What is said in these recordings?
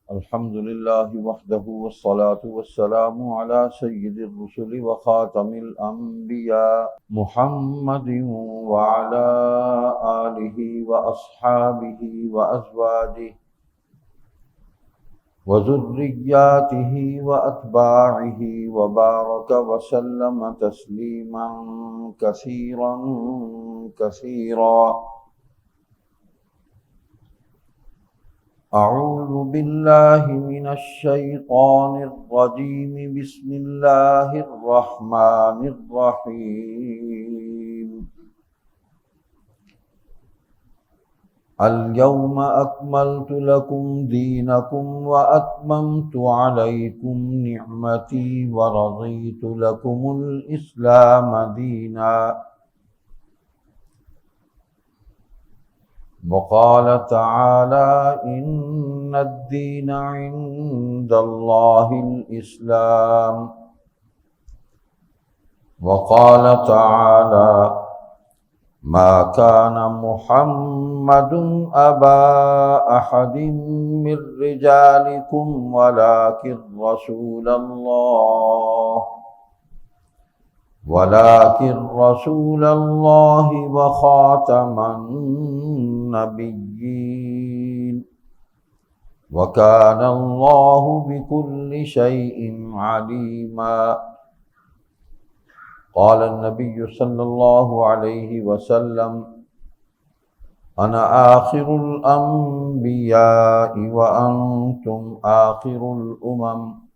الحمد لله وحده والصلاة والسلام على سيد الرسل وخاتم الأنبياء محمد وعلى آله وأصحابه وأزواجه وذرياته وأتباعه وبارك وسلم تسليما كثيرا كثيرا. أعوذ بالله من الشيطان الرجيم. بسم الله الرحمن الرحيم. اليوم أكملت لكم دينكم وأتممت عليكم نعمتي ورضيت لكم الإسلام دينا. وقال تعالى إن الدين عند الله الإسلام. وقال تعالى ما كان محمد أبا أحد من رجالكم ولكن رسول الله وخاتم النبيين وكان الله بكل شيء عليما. قال النبي صلى الله عليه وسلم أنا آخر الأنبياء وأنتم آخر الأمم.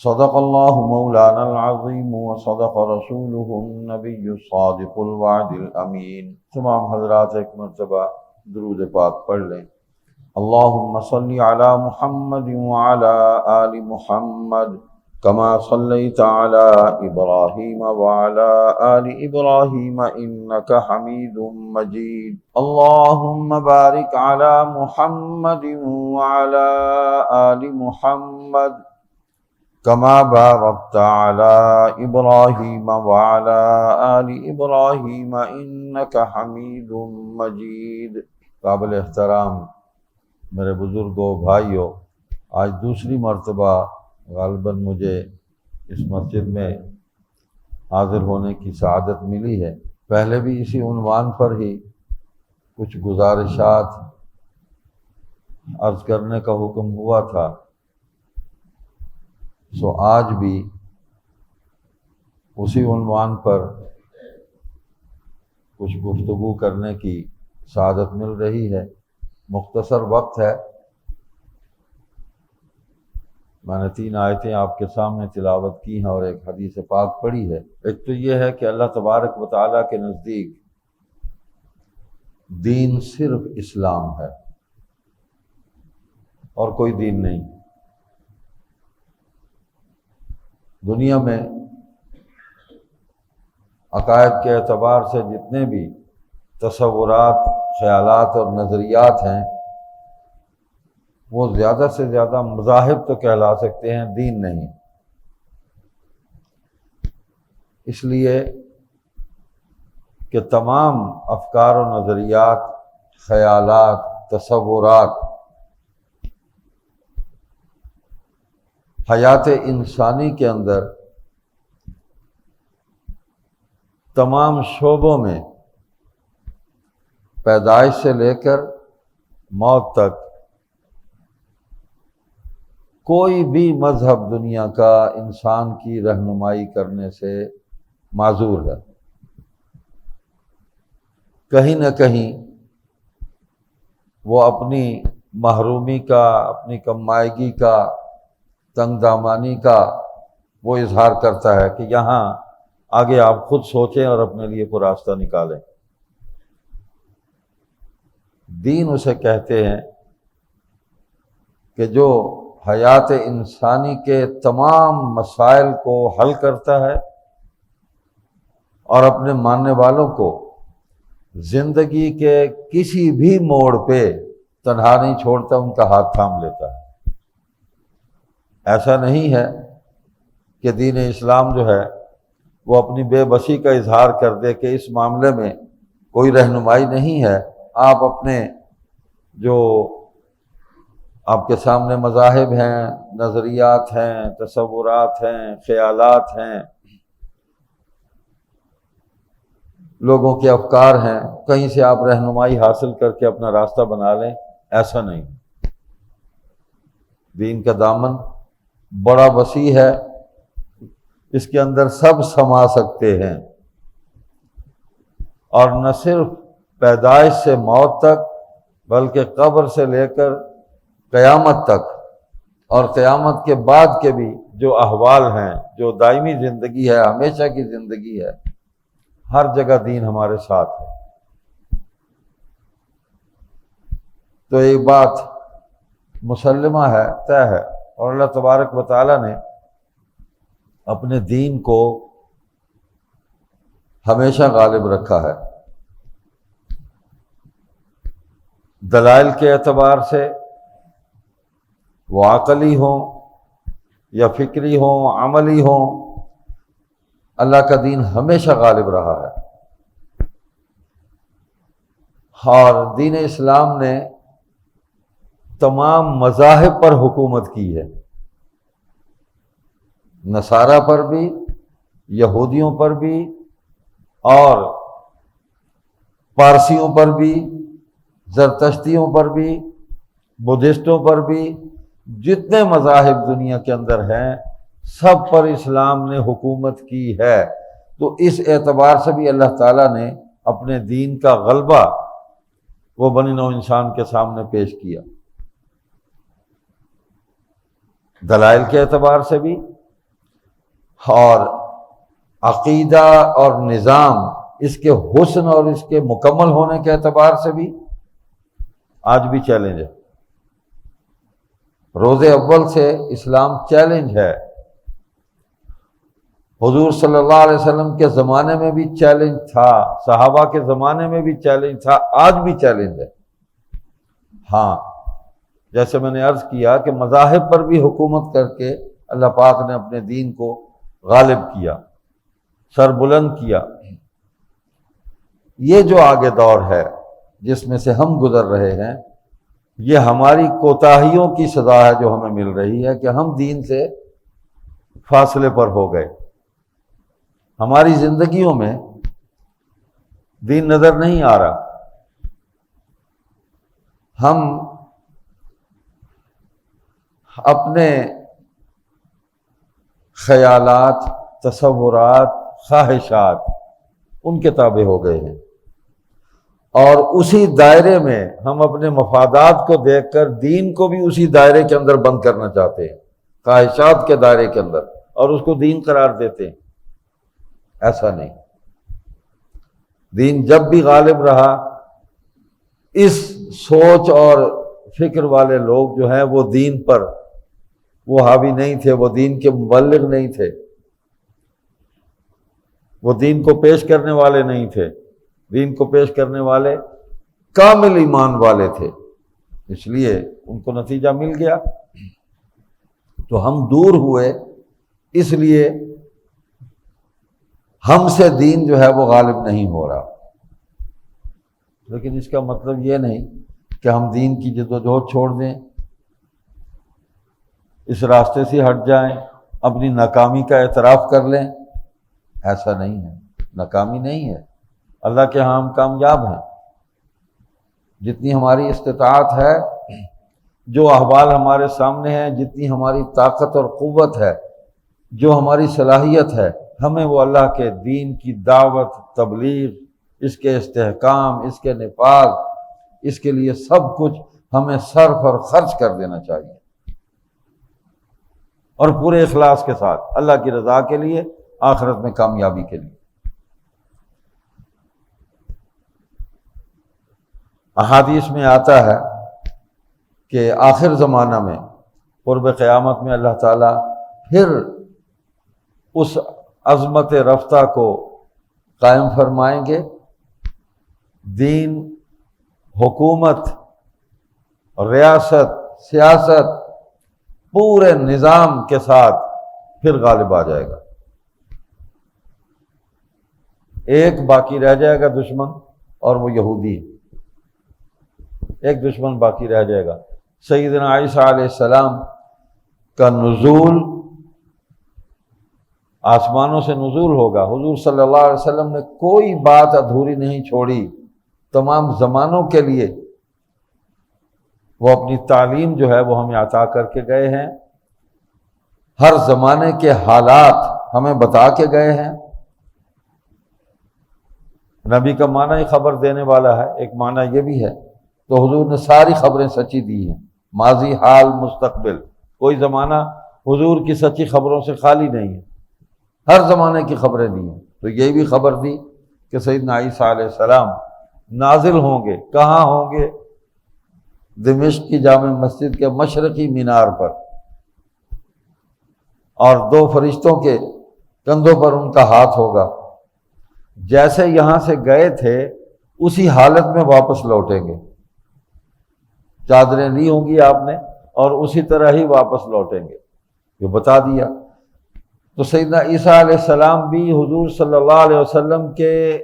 صدق الله مولانا العظيم وصدق رسوله النبي الصادق الوعد الأمين. تمام حضرات ایک مرتبہ درود پاک پڑھ لیں. اللهم صل على محمد وعلى آل محمد كما صليت على إبراهيم وعلى آل إبراهيم إنك حميد مجيد. اللهم بارك على محمد وعلى آل محمد كما باركت على إبراهيم وعلى آل إبراهيم إنك حميد مجيد. قابل احترام میرے بزرگوں، بھائیوں، آج دوسری مرتبہ غالباً مجھے اس مسجد میں حاضر ہونے کی سعادت ملی ہے. پہلے بھی اسی عنوان پر ہی کچھ گزارشات عرض کرنے کا حکم ہوا تھا، سو آج بھی اسی عنوان پر کچھ گفتگو کرنے کی سعادت مل رہی ہے. مختصر وقت ہے. میں نے 3 آیتیں آپ کے سامنے تلاوت کی ہیں اور ایک حدیث پاک پڑھی ہے. ایک تو یہ ہے کہ اللہ تبارک و تعالیٰ کے نزدیک دین صرف اسلام ہے اور کوئی دین نہیں. دنیا میں عقائد کے اعتبار سے جتنے بھی تصورات، خیالات اور نظریات ہیں وہ زیادہ سے زیادہ مذاہب تو کہلا سکتے ہیں، دین نہیں. اس لیے کہ تمام افکار و نظریات، خیالات، تصورات حیات انسانی کے اندر تمام شعبوں میں پیدائش سے لے کر موت تک کوئی بھی مذہب دنیا کا انسان کی رہنمائی کرنے سے معذور ہے. کہیں نہ کہیں وہ اپنی محرومی کا، اپنی کمائیگی کا، تنگ دامانی کا وہ اظہار کرتا ہے کہ یہاں آگے آپ خود سوچیں اور اپنے لیے کوئی راستہ نکالیں. دین اسے کہتے ہیں کہ جو حیات انسانی کے تمام مسائل کو حل کرتا ہے اور اپنے ماننے والوں کو زندگی کے کسی بھی موڑ پہ تنہا نہیں چھوڑتا، ان کا ہاتھ تھام لیتا ہے. ایسا نہیں ہے کہ دین اسلام جو ہے وہ اپنی بے بسی کا اظہار کر دے کہ اس معاملے میں کوئی رہنمائی نہیں ہے، آپ اپنے جو آپ کے سامنے مذاہب ہیں، نظریات ہیں، تصورات ہیں، خیالات ہیں، لوگوں کے افکار ہیں، کہیں سے آپ رہنمائی حاصل کر کے اپنا راستہ بنا لیں، ایسا نہیں۔ دین کا دامن بڑا وسیع ہے، اس کے اندر سب سما سکتے ہیں، اور نہ صرف پیدائش سے موت تک بلکہ قبر سے لے کر قیامت تک اور قیامت کے بعد کے بھی جو احوال ہیں، جو دائمی زندگی ہے، ہمیشہ کی زندگی ہے، ہر جگہ دین ہمارے ساتھ ہے۔ تو ایک بات مسلمہ ہے، طے ہے، اور اللہ تبارک و تعالیٰ نے اپنے دین کو ہمیشہ غالب رکھا ہے، دلائل کے اعتبار سے، وہ عقلی ہوں یا فکری ہوں، عملی ہوں، اللہ کا دین ہمیشہ غالب رہا ہے۔ اور دین اسلام نے تمام مذاہب پر حکومت کی ہے، نصارہ پر بھی، یہودیوں پر بھی، اور پارسیوں پر بھی، زرتشتیوں پر بھی، بدھسٹوں پر بھی، جتنے مذاہب دنیا کے اندر ہیں سب پر اسلام نے حکومت کی ہے۔ تو اس اعتبار سے بھی اللہ تعالیٰ نے اپنے دین کا غلبہ وہ بنی نوع انسان کے سامنے پیش کیا، دلائل کے اعتبار سے بھی، اور عقیدہ اور نظام اس کے حسن اور اس کے مکمل ہونے کے اعتبار سے بھی آج بھی چیلنج ہے۔ روز اول سے اسلام چیلنج ہے، حضور صلی اللہ علیہ وسلم کے زمانے میں بھی چیلنج تھا، صحابہ کے زمانے میں بھی چیلنج تھا، آج بھی چیلنج ہے۔ ہاں، جیسے میں نے عرض کیا کہ مذاہب پر بھی حکومت کر کے اللہ پاک نے اپنے دین کو غالب کیا، سر بلند کیا۔ یہ جو آگے دور ہے جس میں سے ہم گزر رہے ہیں، یہ ہماری کوتاہیوں کی سزا ہے جو ہمیں مل رہی ہے کہ ہم دین سے فاصلے پر ہو گئے، ہماری زندگیوں میں دین نظر نہیں آ رہا، ہم اپنے خیالات، تصورات، خواہشات ان کے تابع ہو گئے ہیں، اور اسی دائرے میں ہم اپنے مفادات کو دیکھ کر دین کو بھی اسی دائرے کے اندر بند کرنا چاہتے ہیں، خواہشات کے دائرے کے اندر، اور اس کو دین قرار دیتے ہیں۔ ایسا نہیں، دین جب بھی غالب رہا، اس سوچ اور فکر والے لوگ جو ہیں وہ دین پر وہ حاوی نہیں تھے، وہ دین کے مبلغ نہیں تھے، وہ دین کو پیش کرنے والے نہیں تھے، دین کو پیش کرنے والے کامل ایمان والے تھے، اس لیے ان کو نتیجہ مل گیا۔ تو ہم دور ہوئے، اس لیے ہم سے دین جو ہے وہ غالب نہیں ہو رہا، لیکن اس کا مطلب یہ نہیں کہ ہم دین کی جدوجہد چھوڑ دیں، اس راستے سے ہٹ جائیں، اپنی ناکامی کا اعتراف کر لیں، ایسا نہیں ہے، ناکامی نہیں ہے، اللہ کے ہاں ہم کامیاب ہیں۔ جتنی ہماری استطاعت ہے، جو احوال ہمارے سامنے ہیں، جتنی ہماری طاقت اور قوت ہے، جو ہماری صلاحیت ہے، ہمیں وہ اللہ کے دین کی دعوت، تبلیغ، اس کے استحکام، اس کے نفاذ، اس کے لیے سب کچھ ہمیں صرف اور خرچ کر دینا چاہیے، اور پورے اخلاص کے ساتھ اللہ کی رضا کے لیے، آخرت میں کامیابی کے لیے۔ احادیث میں آتا ہے کہ آخر زمانہ میں، قرب قیامت میں، اللہ تعالیٰ پھر اس عظمت رفتہ کو قائم فرمائیں گے، دین، حکومت، ریاست، سیاست، پورے نظام کے ساتھ پھر غالب آ جائے گا۔ ایک باقی رہ جائے گا دشمن، اور وہ یہودی، ایک دشمن باقی رہ جائے گا، سیدنا عیسیٰ علیہ السلام کا نزول، آسمانوں سے نزول ہوگا، حضور صلی اللہ علیہ وسلم نے کوئی بات ادھوری نہیں چھوڑی، تمام زمانوں کے لیے وہ اپنی تعلیم جو ہے وہ ہمیں عطا کر کے گئے ہیں، ہر زمانے کے حالات ہمیں بتا کے گئے ہیں۔ نبی کا معنی ہی خبر دینے والا ہے، ایک معنی یہ بھی ہے، تو حضور نے ساری خبریں سچی دی ہیں، ماضی، حال، مستقبل، کوئی زمانہ حضور کی سچی خبروں سے خالی نہیں ہے، ہر زمانے کی خبریں دی ہیں۔ تو یہ بھی خبر دی کہ سیدنا عیسیٰ علیہ السلام نازل ہوں گے، کہاں ہوں گے؟ دمشق کی جامع مسجد کے مشرقی مینار پر، اور دو فرشتوں کے کندھوں پر ان کا ہاتھ ہوگا، جیسے یہاں سے گئے تھے اسی حالت میں واپس لوٹیں گے، چادریں لی ہوں گی آپ نے اور اسی طرح ہی واپس لوٹیں گے، یہ بتا دیا۔ تو سیدنا عیسیٰ علیہ السلام بھی حضور صلی اللہ علیہ وسلم کے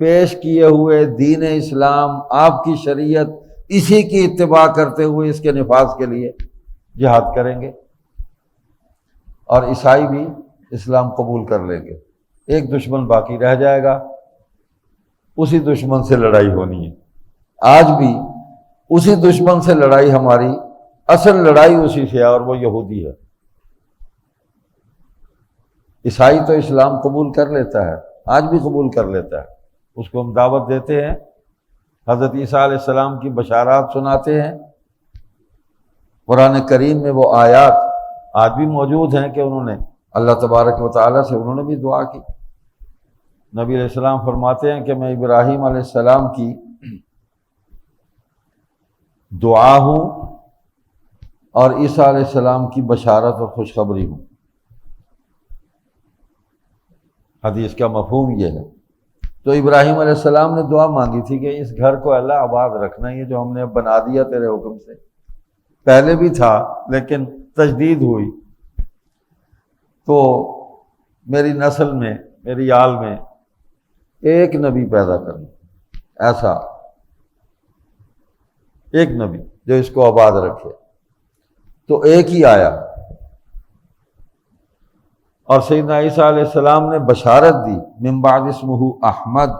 پیش کیے ہوئے دین اسلام، آپ کی شریعت، اسی کی اتباع کرتے ہوئے اس کے نفاذ کے لیے جہاد کریں گے، اور عیسائی بھی اسلام قبول کر لیں گے۔ ایک دشمن باقی رہ جائے گا، اسی دشمن سے لڑائی ہونی ہے۔ آج بھی اسی دشمن سے لڑائی، ہماری اصل لڑائی اسی سے ہے، اور وہ یہودی ہے۔ عیسائی تو اسلام قبول کر لیتا ہے، آج بھی قبول کر لیتا ہے، اس کو ہم دعوت دیتے ہیں، حضرت عیسیٰ علیہ السلام کی بشارات سناتے ہیں، قرآن کریم میں وہ آیات آج بھی موجود ہیں کہ انہوں نے اللہ تبارک و تعالیٰ سے انہوں نے بھی دعا کی۔ نبی علیہ السلام فرماتے ہیں کہ میں ابراہیم علیہ السلام کی دعا ہوں اور عیسیٰ علیہ السلام کی بشارت اور خوشخبری ہوں۔ حدیث کا مفہوم یہ ہے۔ تو ابراہیم علیہ السلام نے دعا مانگی تھی کہ اس گھر کو اللہ آباد رکھنا، یہ جو ہم نے بنا دیا تیرے حکم سے، پہلے بھی تھا لیکن تجدید ہوئی، تو میری نسل میں، میری آل میں ایک نبی پیدا کرنا، ایسا ایک نبی جو اس کو آباد رکھے۔ تو ایک ہی آیا، اور سیدنا عیسیٰ علیہ السلام نے بشارت دی، من بعد اسمہ احمد،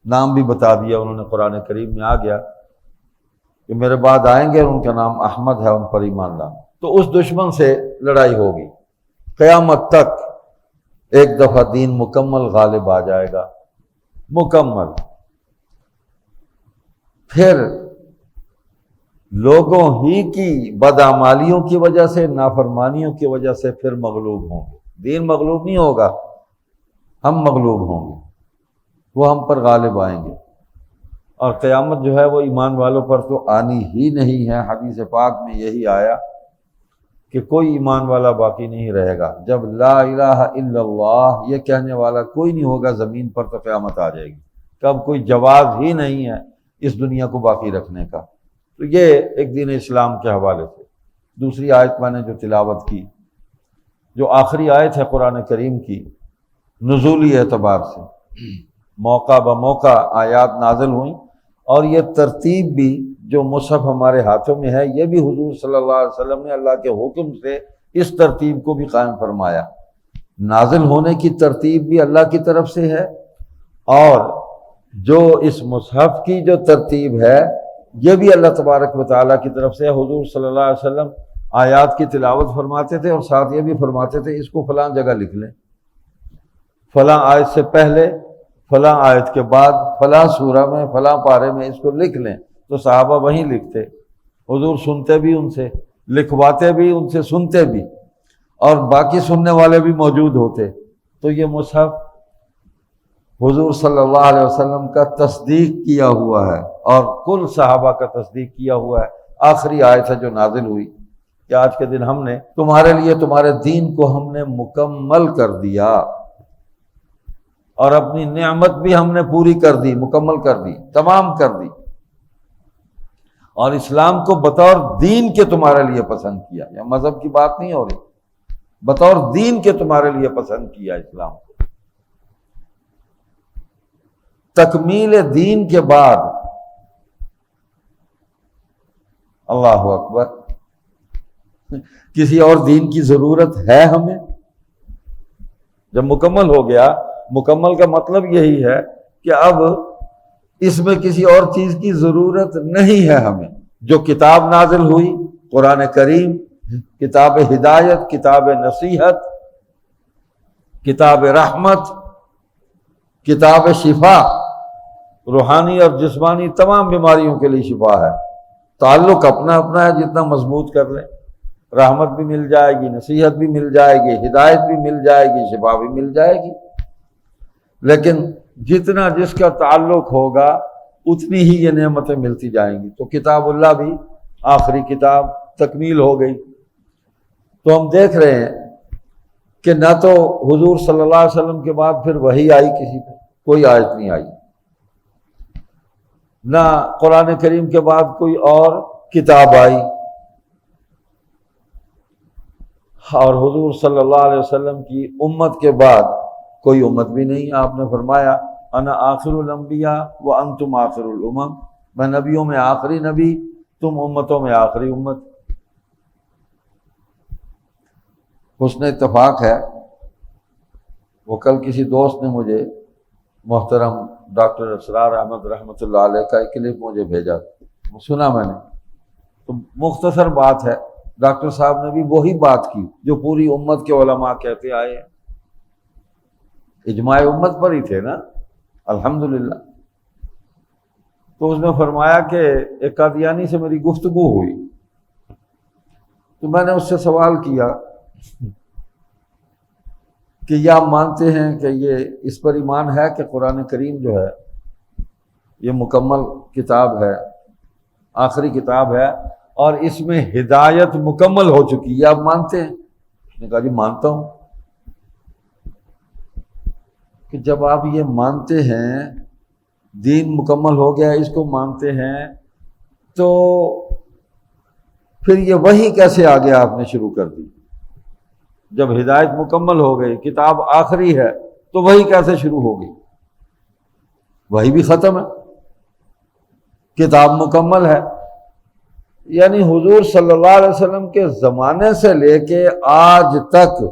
نام بھی بتا دیا انہوں نے، قرآن کریم میں آ گیا کہ میرے بعد آئیں گے اور ان کا نام احمد ہے، ان پر ایمان لانا۔ تو اس دشمن سے لڑائی ہوگی قیامت تک، ایک دفعہ دین مکمل غالب آ جائے گا، مکمل۔ پھر لوگوں ہی کی بدعمالیوں کی وجہ سے، نافرمانیوں کی وجہ سے پھر مغلوب ہوں گے، دین مغلوب نہیں ہوگا، ہم مغلوب ہوں گے، وہ ہم پر غالب آئیں گے، اور قیامت جو ہے وہ ایمان والوں پر تو آنی ہی نہیں ہے۔ حدیث پاک میں یہی آیا کہ کوئی ایمان والا باقی نہیں رہے گا، جب لا الہ الا اللہ یہ کہنے والا کوئی نہیں ہوگا زمین پر تو قیامت آ جائے گی، کب کوئی جواز ہی نہیں ہے اس دنیا کو باقی رکھنے کا۔ تو یہ ایک دین اسلام کے حوالے سے۔ دوسری آیت میں نے جو تلاوت کی، جو آخری آیت ہے قرآن کریم کی، نزولی اعتبار سے موقع بموقع آیات نازل ہوئیں، اور یہ ترتیب بھی جو مصحف ہمارے ہاتھوں میں ہے، یہ بھی حضور صلی اللہ علیہ وسلم نے اللہ کے حکم سے اس ترتیب کو بھی قائم فرمایا۔ نازل ہونے کی ترتیب بھی اللہ کی طرف سے ہے، اور جو اس مصحف کی جو ترتیب ہے یہ بھی اللہ تبارک و تعالیٰ کی طرف سے ہے۔ حضور صلی اللہ علیہ وسلم آیات کی تلاوت فرماتے تھے اور ساتھ یہ بھی فرماتے تھے اس کو فلاں جگہ لکھ لیں، فلاں آیت سے پہلے، فلاں آیت کے بعد، فلاں سورہ میں، فلاں پارے میں اس کو لکھ لیں، تو صحابہ وہیں لکھتے، حضور سنتے بھی ان سے، لکھواتے بھی ان سے، سنتے بھی، اور باقی سننے والے بھی موجود ہوتے۔ تو یہ مصحف حضور صلی اللہ علیہ وسلم کا تصدیق کیا ہوا ہے، اور کل صحابہ کا تصدیق کیا ہوا ہے۔ آخری آیت ہے جو نازل ہوئی کہ آج کے دن ہم نے تمہارے لیے تمہارے دین کو ہم نے مکمل کر دیا، اور اپنی نعمت بھی ہم نے پوری کر دی، مکمل کر دی، تمام کر دی، اور اسلام کو بطور دین کے تمہارے لیے پسند کیا۔ یا مذہب کی بات نہیں ہو رہی، بطور دین کے تمہارے لیے پسند کیا اسلام کو۔ تکمیل دین کے بعد اللہ اکبر، کسی اور دین کی ضرورت ہے ہمیں؟ جب مکمل ہو گیا، مکمل کا مطلب یہی ہے کہ اب اس میں کسی اور چیز کی ضرورت نہیں ہے ہمیں۔ جو کتاب نازل ہوئی، قرآن کریم، کتاب ہدایت، کتاب نصیحت، کتاب رحمت، کتاب شفا، روحانی اور جسمانی تمام بیماریوں کے لیے شفا ہے۔ تعلق اپنا اپنا ہے، جتنا مضبوط کر لیں، رحمت بھی مل جائے گی، نصیحت بھی مل جائے گی، ہدایت بھی مل جائے گی، شفا بھی مل جائے گی۔ لیکن جتنا جس کا تعلق ہوگا اتنی ہی یہ نعمتیں ملتی جائیں گی۔ تو کتاب اللہ بھی آخری کتاب تکمیل ہو گئی۔ تو ہم دیکھ رہے ہیں کہ نہ تو حضور صلی اللہ علیہ وسلم کے بعد پھر وحی آئی کسی پہ، کوئی آیت نہیں آئی، نہ قرآن کریم کے بعد کوئی اور کتاب آئی، اور حضور صلی اللہ علیہ وسلم کی امت کے بعد کوئی امت بھی نہیں۔ آپ نے فرمایا انا آخر الانبیاء وانتم آخر الامم، میں نبیوں میں آخری نبی، تم امتوں میں آخری امت۔ حسن اتفاق ہے، وہ کل کسی دوست نے مجھے، محترم ڈاکٹر اسرار احمد رحمۃ اللہ علیہ کا ایک کلپ مجھے بھیجا، سنا میں نے، تو مختصر بات ہے، ڈاکٹر صاحب نے بھی وہی بات کی جو پوری امت کے علماء کہتے آئے ہیں، اجماع امت پر ہی تھے نا، الحمدللہ۔ تو اس نے فرمایا کہ ایک قادیانی سے میری گفتگو ہوئی، تو میں نے اس سے سوال کیا کہ یا مانتے ہیں کہ یہ اس پر ایمان ہے کہ قرآن کریم جو ہے یہ مکمل کتاب ہے، آخری کتاب ہے، اور اس میں ہدایت مکمل ہو چکی ہے، آپ مانتے ہیں؟ اس نے کہا جی مانتا ہوں۔ کہ جب آپ یہ مانتے ہیں، دین مکمل ہو گیا، اس کو مانتے ہیں، تو پھر یہ وحی کیسے آگے آپ نے شروع کر دی؟ جب ہدایت مکمل ہو گئی، کتاب آخری ہے، تو وحی کیسے شروع ہوگی؟ وحی بھی ختم ہے، کتاب مکمل ہے۔ یعنی حضور صلی اللہ علیہ وسلم کے زمانے سے لے کے آج تک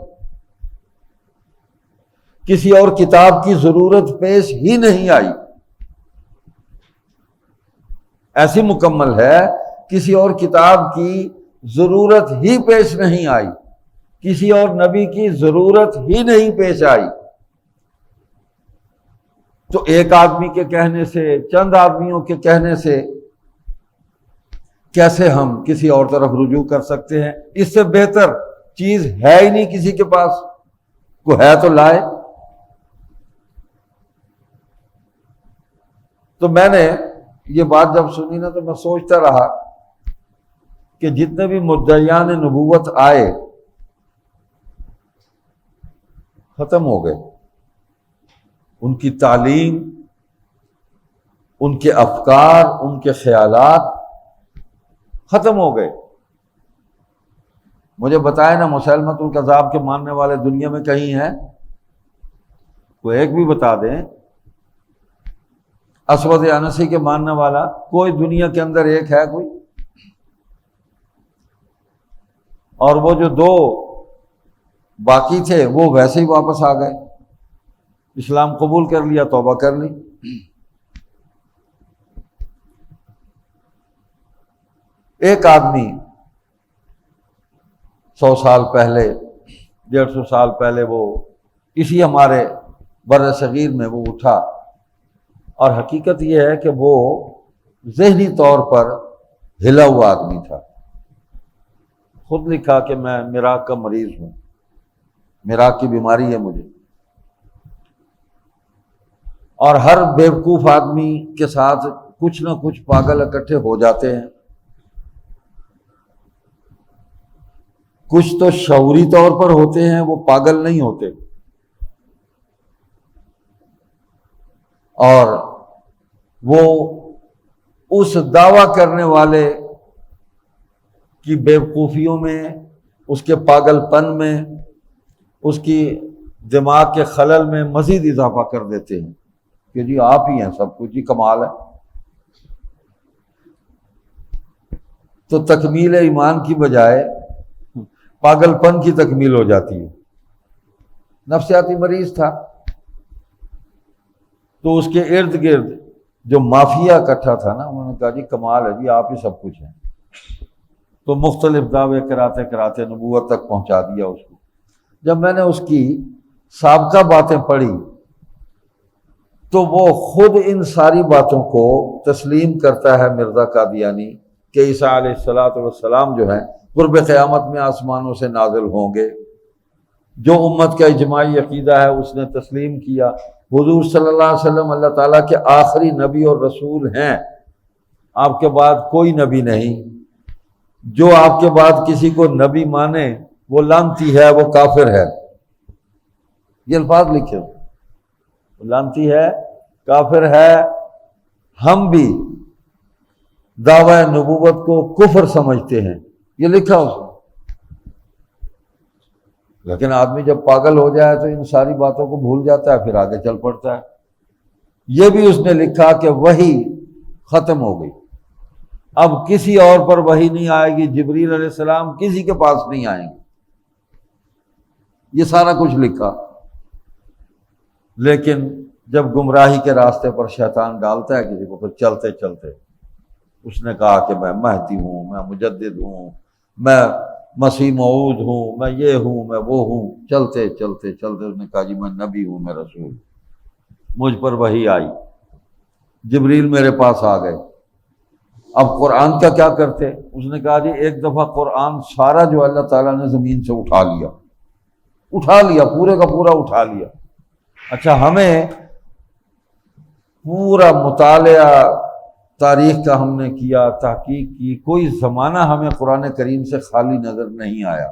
کسی اور کتاب کی ضرورت پیش ہی نہیں آئی، ایسی مکمل ہے، کسی اور کتاب کی ضرورت ہی پیش نہیں آئی، کسی اور نبی کی ضرورت ہی نہیں پیش آئی۔ تو ایک آدمی کے کہنے سے، چند آدمیوں کے کہنے سے کیسے ہم کسی اور طرف رجوع کر سکتے ہیں؟ اس سے بہتر چیز ہے ہی نہیں کسی کے پاس، کوئی ہے تو لائے۔ تو میں نے یہ بات جب سنی نا، تو میں سوچتا رہا کہ جتنے بھی مدعیان نبوت آئے ختم ہو گئے، ان کی تعلیم، ان کے افکار، ان کے خیالات ختم ہو گئے۔ مجھے بتائے نا مسیلمۃ الکذاب کے ماننے والے دنیا میں کہیں ہیں؟ کوئی ایک بھی بتا دیں۔ اسود انسی کے ماننے والا کوئی دنیا کے اندر ایک ہے کوئی؟ اور وہ جو دو باقی تھے وہ ویسے ہی واپس آ گئے، اسلام قبول کر لیا، توبہ کر لی۔ ایک آدمی 100 سال پہلے، 150 سال پہلے، وہ اسی ہمارے بر صغیر میں وہ اٹھا، اور حقیقت یہ ہے کہ وہ ذہنی طور پر ہلا ہوا آدمی تھا۔ خود لکھا کہ میں میراق کا مریض ہوں، میراق کی بیماری ہے مجھے، اور ہر بیوقوف آدمی کے ساتھ کچھ نہ کچھ پاگل اکٹھے ہو جاتے ہیں۔ کچھ تو شعوری طور پر ہوتے ہیں، وہ پاگل نہیں ہوتے، اور وہ اس دعویٰ کرنے والے کی بیوقوفیوں میں، اس کے پاگل پن میں، اس کی دماغ کے خلل میں مزید اضافہ کر دیتے ہیں کہ جی آپ ہی ہیں سب کچھ، جی کمال ہے۔ تو تکمیل ایمان کی بجائے پاگل پن کی تکمیل ہو جاتی ہے۔ نفسیاتی مریض تھا، تو اس کے ارد گرد جو مافیا اکٹھا تھا نا، انہوں نے کہا جی کمال ہے جی، آپ ہی سب کچھ ہیں۔ تو مختلف دعوے کراتے کراتے نبوت تک پہنچا دیا اس کو۔ جب میں نے اس کی سابقہ باتیں پڑھی تو وہ خود ان ساری باتوں کو تسلیم کرتا ہے مرزا قادیانی کہ عیسیٰ علیہ السلام جو ہیں قرب قیامت میں آسمانوں سے نازل ہوں گے۔ جو امت کا اجماعی عقیدہ ہے اس نے تسلیم کیا۔ حضور صلی اللہ علیہ وسلم اللہ تعالیٰ کے آخری نبی اور رسول ہیں، آپ کے بعد کوئی نبی نہیں۔ جو آپ کے بعد کسی کو نبی مانے وہ لعنتی ہے، وہ کافر ہے۔ یہ الفاظ لکھے ہو، لعنتی ہے، کافر ہے۔ ہم بھی دعوی نبوت کو کفر سمجھتے ہیں، یہ لکھا اس نے۔ لیکن آدمی جب پاگل ہو جائے تو ان ساری باتوں کو بھول جاتا ہے، پھر آگے چل پڑتا ہے۔ یہ بھی اس نے لکھا کہ وحی ختم ہو گئی، اب کسی اور پر وحی نہیں آئے گی، جبریل علیہ السلام کسی کے پاس نہیں آئیں گے، یہ سارا کچھ لکھا۔ لیکن جب گمراہی کے راستے پر شیطان ڈالتا ہے کسی کو، پھر چلتے چلتے اس نے کہا کہ میں مہدی ہوں، میں مجدد ہوں، میں مسیح موعود ہوں، میں یہ ہوں، میں وہ ہوں۔ چلتے چلتے چلتے اس نے کہا جی میں نبی ہوں، میں رسول، مجھ پر وحی آئی، جبریل میرے پاس آ گئے۔ اب قرآن کا کیا کرتے؟ اس نے کہا جی ایک دفعہ قرآن سارا جو اللہ تعالیٰ نے زمین سے اٹھا لیا، پورے کا پورا اٹھا لیا۔ اچھا، ہمیں پورا مطالعہ تاریخ کا ہم نے کیا، تحقیق کی، کوئی زمانہ ہمیں قرآن کریم سے خالی نظر نہیں آیا۔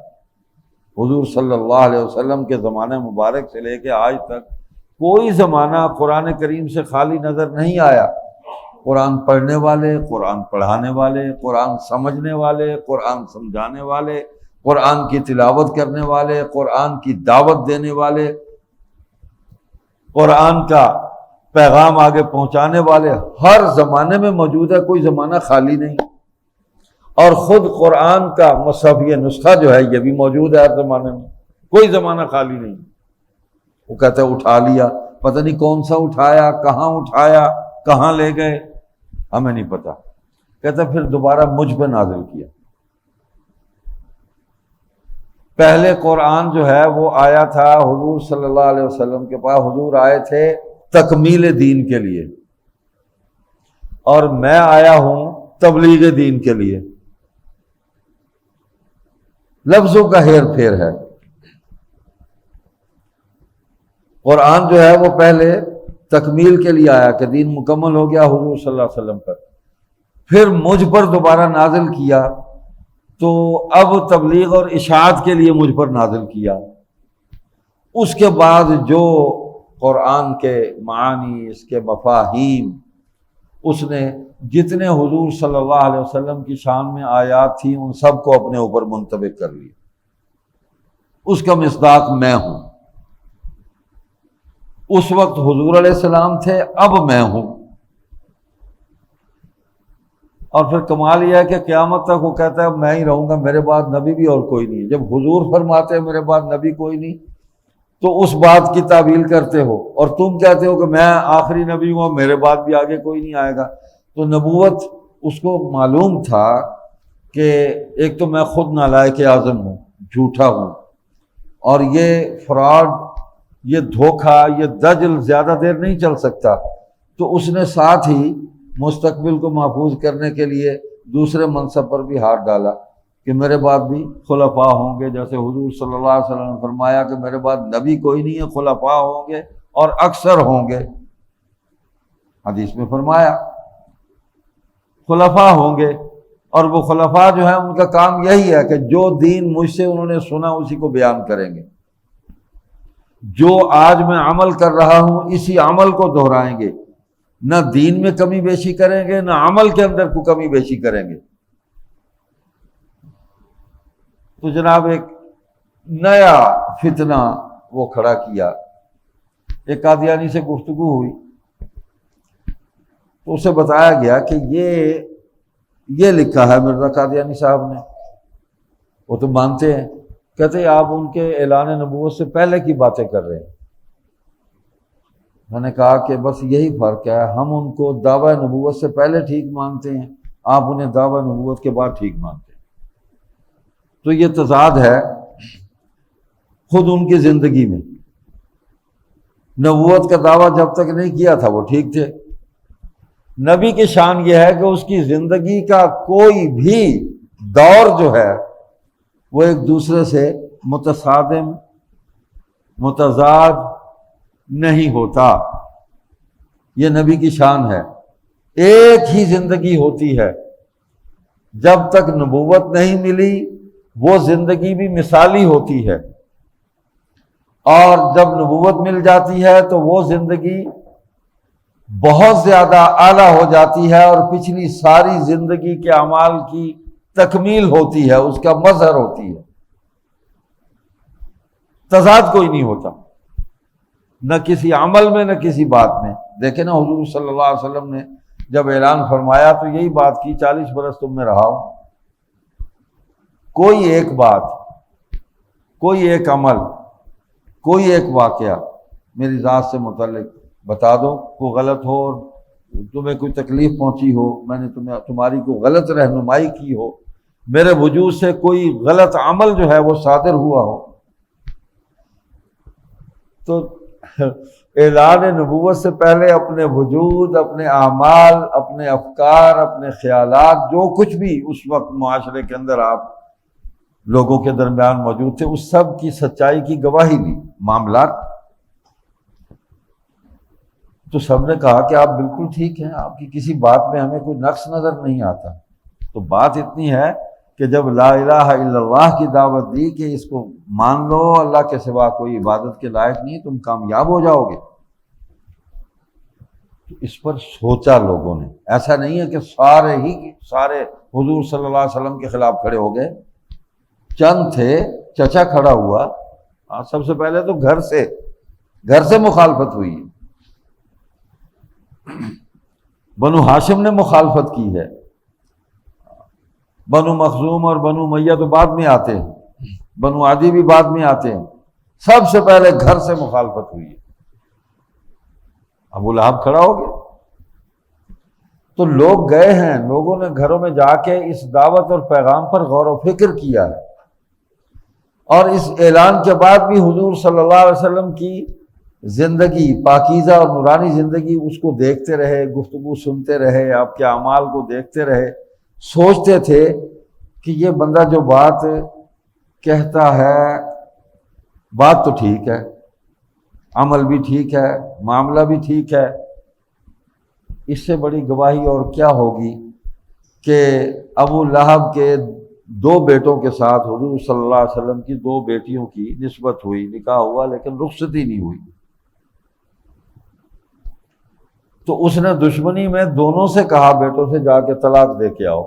حضور صلی اللہ علیہ وسلم کے زمانے مبارک سے لے کے آج تک کوئی زمانہ قرآن کریم سے خالی نظر نہیں آیا۔ قرآن پڑھنے والے، قرآن پڑھانے والے، قرآن سمجھنے والے، قرآن سمجھانے والے، قرآن کی تلاوت کرنے والے، قرآن کی دعوت دینے والے، قرآن کا پیغام آگے پہنچانے والے ہر زمانے میں موجود ہے، کوئی زمانہ خالی نہیں۔ اور خود قرآن کا مصحف یہ نسخہ جو ہے یہ بھی موجود ہے ہر زمانے میں، کوئی زمانہ خالی نہیں۔ وہ کہتا ہے اٹھا لیا، پتہ نہیں کون سا اٹھایا، کہاں لے گئے، ہمیں نہیں پتا۔ کہتا پھر دوبارہ مجھ پہ نازل کیا۔ پہلے قرآن جو ہے وہ آیا تھا حضور صلی اللہ علیہ وسلم کے پاس، حضور آئے تھے تکمیل دین کے لیے، اور میں آیا ہوں تبلیغ دین کے لیے۔ لفظوں کا ہیر پھیر ہے۔ قرآن جو ہے وہ پہلے تکمیل کے لیے آیا کہ دین مکمل ہو گیا حضور صلی اللہ علیہ وسلم پر، پھر مجھ پر دوبارہ نازل کیا تو اب تبلیغ اور اشاعت کے لیے مجھ پر نازل کیا۔ اس کے بعد جو قرآن کے معانی، اس کے مفاہیم، اس نے جتنے حضور صلی اللہ علیہ وسلم کی شان میں آیات تھیں ان سب کو اپنے اوپر منطبق کر لیا۔ اس کا مصداق میں ہوں۔ اس وقت حضور علیہ السلام تھے، اب میں ہوں۔ اور پھر کمال یہ ہے کہ قیامت تک وہ کہتا ہے میں ہی رہوں گا، میرے بعد نبی بھی اور کوئی نہیں۔ جب حضور فرماتے ہیں میرے بعد نبی کوئی نہیں تو اس بات کی تعویل کرتے ہو، اور تم کہتے ہو کہ میں آخری نبی ہوں، میرے بعد بھی آگے کوئی نہیں آئے گا۔ تو نبوت اس کو معلوم تھا کہ ایک تو میں خود نالائق اعظم ہوں، جھوٹا ہوں، اور یہ فراڈ، یہ دھوکہ، یہ دجل زیادہ دیر نہیں چل سکتا۔ تو اس نے ساتھ ہی مستقبل کو محفوظ کرنے کے لیے دوسرے منصب پر بھی ہاتھ ڈالا کہ میرے بعد بھی خلفاء ہوں گے، جیسے حضور صلی اللہ علیہ وسلم نے فرمایا کہ میرے بعد نبی کوئی نہیں ہے، خلفاء ہوں گے اور اکثر ہوں گے۔ حدیث میں فرمایا خلفاء ہوں گے، اور وہ خلفاء جو ہیں ان کا کام یہی ہے کہ جو دین مجھ سے انہوں نے سنا اسی کو بیان کریں گے، جو آج میں عمل کر رہا ہوں اسی عمل کو دہرائیں گے، نہ دین میں کمی بیشی کریں گے، نہ عمل کے اندر کوئی کمی بیشی کریں گے۔ تو جناب ایک نیا فتنہ وہ کھڑا کیا۔ ایک قادیانی سے گفتگو ہوئی تو اسے بتایا گیا کہ یہ لکھا ہے مرزا قادیانی صاحب نے، وہ تو مانتے ہیں، کہتے ہیں آپ ان کے اعلان نبوت سے پہلے کی باتیں کر رہے ہیں۔ میں نے کہا کہ بس یہی فرق ہے، ہم ان کو دعویٰ نبوت سے پہلے ٹھیک مانتے ہیں، آپ انہیں دعویٰ نبوت کے بعد ٹھیک مانتے ہیں۔ تو یہ تضاد ہے خود ان کی زندگی میں۔ نبوت کا دعویٰ جب تک نہیں کیا تھا وہ ٹھیک تھے۔ نبی کی شان یہ ہے کہ اس کی زندگی کا کوئی بھی دور جو ہے وہ ایک دوسرے سے متصادم متضاد نہیں ہوتا، یہ نبی کی شان ہے۔ ایک ہی زندگی ہوتی ہے، جب تک نبوت نہیں ملی وہ زندگی بھی مثالی ہوتی ہے، اور جب نبوت مل جاتی ہے تو وہ زندگی بہت زیادہ اعلیٰ ہو جاتی ہے، اور پچھلی ساری زندگی کے اعمال کی تکمیل ہوتی ہے، اس کا مظہر ہوتی ہے۔ تضاد کوئی نہیں ہوتا، نہ کسی عمل میں نہ کسی بات میں۔ دیکھیں نا حضور صلی اللہ علیہ وسلم نے جب اعلان فرمایا تو یہی بات کی 40 برس تم میں رہا ہوں، کوئی ایک بات، کوئی ایک عمل، کوئی ایک واقعہ میری ذات سے متعلق بتا دو، کوئی غلط ہو، تمہیں کوئی تکلیف پہنچی ہو، میں نے تمہاری کوئی غلط رہنمائی کی ہو، میرے وجود سے کوئی غلط عمل جو ہے وہ صادر ہوا ہو، تو اعلان نبوت سے پہلے اپنے وجود، اپنے اعمال، اپنے افکار، اپنے خیالات، جو کچھ بھی اس وقت معاشرے کے اندر آپ لوگوں کے درمیان موجود تھے، اس سب کی سچائی کی گواہی دی۔ معاملات تو سب نے کہا کہ آپ بالکل ٹھیک ہیں، آپ کی کسی بات میں ہمیں کوئی نقص نظر نہیں آتا۔ تو بات اتنی ہے کہ جب لا الہ الا اللہ کی دعوت دی کہ اس کو مان لو، اللہ کے سوا کوئی عبادت کے لائق نہیں، تم کامیاب ہو جاؤ گے، تو اس پر سوچا لوگوں نے۔ ایسا نہیں ہے کہ سارے حضور صلی اللہ علیہ وسلم کے خلاف کھڑے ہو گئے، چند تھے، چچا کھڑا ہوا، سب سے پہلے تو گھر سے مخالفت ہوئی ہے۔ بنو ہاشم نے مخالفت کی ہے، بنو مخزوم اور بنو امیہ تو بعد میں آتے ہیں، بنو عدی بھی بعد میں آتے ہیں، سب سے پہلے گھر سے مخالفت ہوئی ہے۔ ابو لہب کھڑا ہو گیا، تو لوگ گئے ہیں، لوگوں نے گھروں میں جا کے اس دعوت اور پیغام پر غور و فکر کیا ہے، اور اس اعلان کے بعد بھی حضور صلی اللہ علیہ وسلم کی زندگی پاکیزہ اور نورانی زندگی اس کو دیکھتے رہے، گفتگو سنتے رہے، آپ کے اعمال کو دیکھتے رہے، سوچتے تھے کہ یہ بندہ جو بات کہتا ہے بات تو ٹھیک ہے، عمل بھی ٹھیک ہے، معاملہ بھی ٹھیک ہے، اس سے بڑی گواہی اور کیا ہوگی کہ ابو لہب کے 2 بیٹوں کے ساتھ حضور صلی اللہ علیہ وسلم کی 2 بیٹیوں کی نسبت ہوئی، نکاح ہوا، لیکن رخصتی نہیں ہوئی۔ تو اس نے دشمنی میں دونوں سے کہا بیٹوں سے جا کے طلاق دے کے آؤ،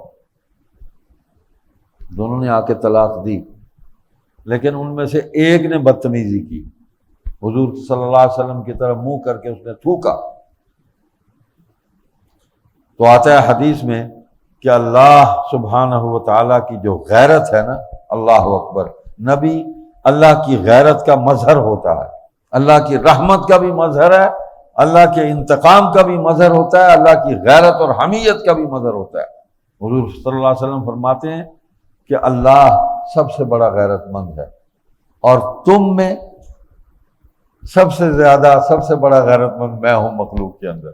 دونوں نے آ کے طلاق دی، لیکن ان میں سے ایک نے بدتمیزی کی، حضور صلی اللہ علیہ وسلم کی طرف منہ کر کے اس نے تھوکا۔ تو آتا ہے حدیث میں کہ اللہ سبحانہ و تعالیٰ کی جو غیرت ہے نا، اللہ اکبر، نبی اللہ کی غیرت کا مظہر ہوتا ہے، اللہ کی رحمت کا بھی مظہر ہے، اللہ کے انتقام کا بھی مظہر ہوتا ہے، اللہ کی غیرت اور حمیت کا بھی مظہر ہوتا ہے۔ حضور صلی اللہ علیہ وسلم فرماتے ہیں کہ اللہ سب سے بڑا غیرت مند ہے، اور تم میں سب سے زیادہ سب سے بڑا غیرت مند میں ہوں مخلوق کے اندر،